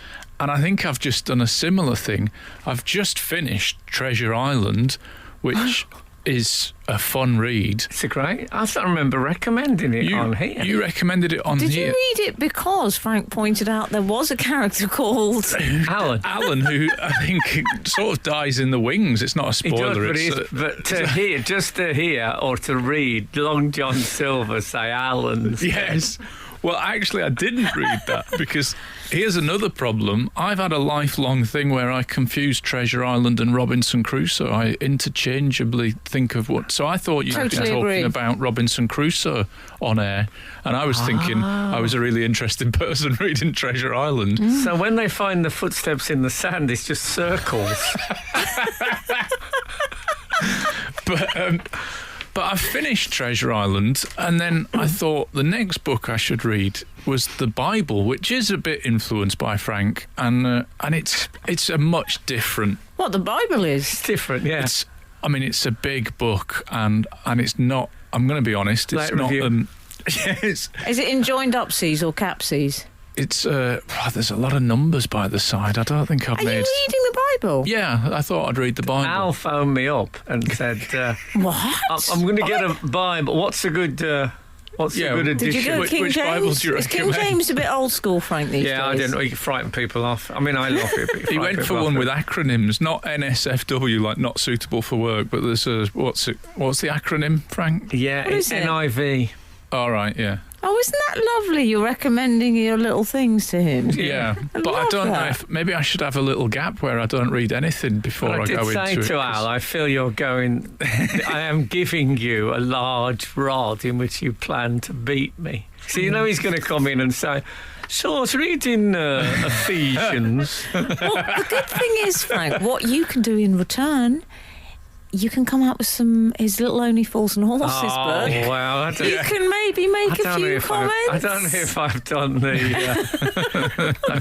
[SPEAKER 4] And I think I've just done a similar thing. I've just finished Treasure Island, which is a fun read.
[SPEAKER 3] It's a great. I don't remember recommending it on here.
[SPEAKER 4] You recommended it on
[SPEAKER 5] Did
[SPEAKER 4] here.
[SPEAKER 5] you read it because Frank pointed out there was a character called
[SPEAKER 3] Alan.
[SPEAKER 4] Alan, who I think sort of dies in the wings. It's not a
[SPEAKER 3] He does,
[SPEAKER 4] spoiler.
[SPEAKER 3] but to hear, just to hear or to read Long John Silver say Alan.
[SPEAKER 4] Yes. Well, actually, I didn't read that because here's another problem. I've had a lifelong thing where I confuse Treasure Island and Robinson Crusoe. I interchangeably think of what. So I thought you'd been
[SPEAKER 5] Totally
[SPEAKER 4] talking
[SPEAKER 5] agree.
[SPEAKER 4] about Robinson Crusoe on air, and I was thinking I was a really interesting person reading Treasure Island.
[SPEAKER 3] So when they find the footsteps in the sand, it's just circles.
[SPEAKER 4] But I finished Treasure Island, and then I thought the next book I should read was the Bible, which is a bit influenced by Frank, and it's a much different.
[SPEAKER 5] what the Bible is.
[SPEAKER 3] It's different, yeah.
[SPEAKER 4] It's a big book, and it's not. I'm going to be honest. It's
[SPEAKER 3] Late
[SPEAKER 4] not.
[SPEAKER 3] review.
[SPEAKER 4] Yes,
[SPEAKER 5] Is it in joined up C's or capsies?
[SPEAKER 4] it's. There's a lot of numbers by the side. I don't think I've
[SPEAKER 5] Are you
[SPEAKER 4] made.
[SPEAKER 5] reading the Bible?
[SPEAKER 4] Yeah, I thought I'd read the Bible.
[SPEAKER 3] Al phoned me up and said,
[SPEAKER 5] What?
[SPEAKER 3] I'm going to get a Bible. What's a good edition?
[SPEAKER 5] Did you go
[SPEAKER 4] Which
[SPEAKER 5] King James?
[SPEAKER 4] Bible do you
[SPEAKER 5] Is King
[SPEAKER 4] recommend?
[SPEAKER 5] James a bit old school, Frank, these
[SPEAKER 3] Yeah, I
[SPEAKER 5] days?
[SPEAKER 3] don't know. You can frighten people off. I mean, I love it. But you
[SPEAKER 4] He
[SPEAKER 3] frighten
[SPEAKER 4] went for
[SPEAKER 3] people
[SPEAKER 4] one
[SPEAKER 3] off
[SPEAKER 4] with acronyms, not NSFW, like not suitable for work. But there's what's the acronym, Frank?
[SPEAKER 3] Yeah,
[SPEAKER 5] What is it?
[SPEAKER 3] NIV.
[SPEAKER 4] All right, yeah.
[SPEAKER 5] Oh, isn't that lovely? You're recommending your little things to him.
[SPEAKER 4] Yeah,
[SPEAKER 5] I
[SPEAKER 4] but I
[SPEAKER 5] love
[SPEAKER 4] don't know
[SPEAKER 5] that.
[SPEAKER 4] if maybe I should have a little gap where I don't read anything before
[SPEAKER 3] I
[SPEAKER 4] I
[SPEAKER 3] did
[SPEAKER 4] go
[SPEAKER 3] say
[SPEAKER 4] into it.
[SPEAKER 3] to Al, I feel you're going. I am giving you a large rod in which you plan to beat me. So you know he's going to come in and say, "So I was reading Ephesians."
[SPEAKER 5] Well, the good thing is, Frank, what you can do in return, you can come out with his Little Only Fools and Horses book.
[SPEAKER 3] Wow! I don't,
[SPEAKER 5] You can maybe make a few comments.
[SPEAKER 3] I don't know if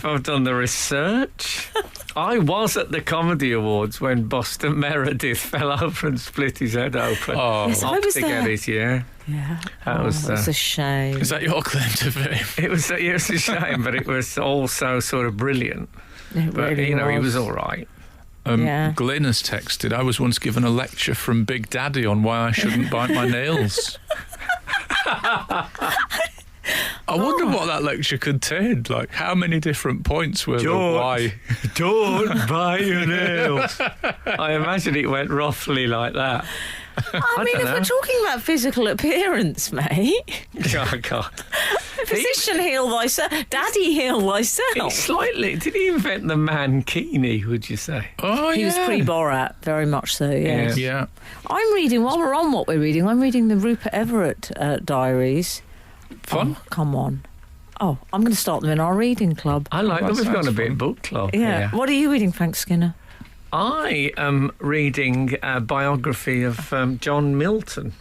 [SPEAKER 3] I've done the research. I was at the Comedy Awards when Buster Meredith fell over and split his head open.
[SPEAKER 4] Oh,
[SPEAKER 5] Yes, I was
[SPEAKER 3] to
[SPEAKER 5] there.
[SPEAKER 3] get his, yeah.
[SPEAKER 5] Yeah.
[SPEAKER 3] That was,
[SPEAKER 5] that's a shame.
[SPEAKER 4] is that your claim to fame?
[SPEAKER 3] It was a shame, but it was also sort of brilliant.
[SPEAKER 5] It
[SPEAKER 3] But,
[SPEAKER 5] really
[SPEAKER 3] he was all right.
[SPEAKER 5] Yeah.
[SPEAKER 4] Glyn has texted. I was once given a lecture from Big Daddy on why I shouldn't bite my nails. I wonder what that lecture contained. Like, how many different points were there? Why?
[SPEAKER 3] Don't bite your nails. I imagine it went roughly like that.
[SPEAKER 5] I mean,
[SPEAKER 3] don't
[SPEAKER 5] if
[SPEAKER 3] know.
[SPEAKER 5] we're talking about physical appearance, mate,
[SPEAKER 3] Oh, God.
[SPEAKER 5] physician heal thyself, daddy heal thyself.
[SPEAKER 3] Did he invent the mankini, would you say?
[SPEAKER 4] Oh,
[SPEAKER 5] He was
[SPEAKER 4] yeah.
[SPEAKER 5] pre-Borat, very much so, yes.
[SPEAKER 4] Yeah.
[SPEAKER 5] I'm reading, while we're on what we're reading, I'm reading the Rupert Everett diaries.
[SPEAKER 4] Fun.
[SPEAKER 5] Oh, come on. Oh, I'm going to start them in our reading club.
[SPEAKER 3] I like
[SPEAKER 4] That
[SPEAKER 3] that we've got
[SPEAKER 4] sounds
[SPEAKER 3] a bit
[SPEAKER 4] fun.
[SPEAKER 3] book club.
[SPEAKER 5] Yeah. What are you reading, Frank Skinner?
[SPEAKER 3] I am reading a biography of John Milton.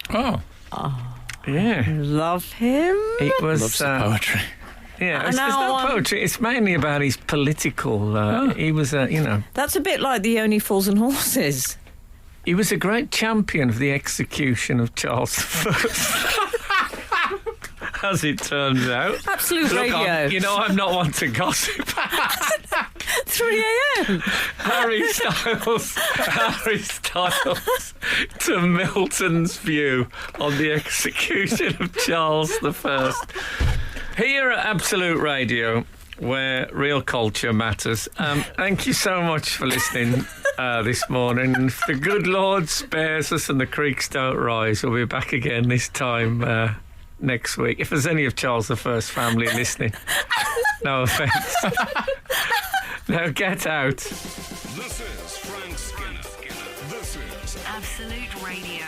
[SPEAKER 4] Oh,
[SPEAKER 3] Yeah.
[SPEAKER 5] Love him.
[SPEAKER 3] It was
[SPEAKER 4] loves the poetry.
[SPEAKER 3] Yeah,
[SPEAKER 5] And
[SPEAKER 3] there's no
[SPEAKER 5] now,
[SPEAKER 3] poetry. It's mainly about his political. He was a,
[SPEAKER 5] That's a bit like the Only Fools and Horses.
[SPEAKER 3] he was a great champion of the execution of Charles I. As it turns out.
[SPEAKER 5] Absolute
[SPEAKER 3] Look,
[SPEAKER 5] Radio.
[SPEAKER 3] I'm not one to gossip.
[SPEAKER 5] 3 a.m.
[SPEAKER 3] Harry Styles to Milton's view on the execution of Charles I. Here at Absolute Radio, where real culture matters. Thank you so much for listening this morning. If the good Lord spares us and the creeks don't rise, we'll be back again this time next week. If there's any of Charles I's family listening, no offence. Now get out.
[SPEAKER 1] This is Frank Skinner. This is
[SPEAKER 2] Absolute Radio.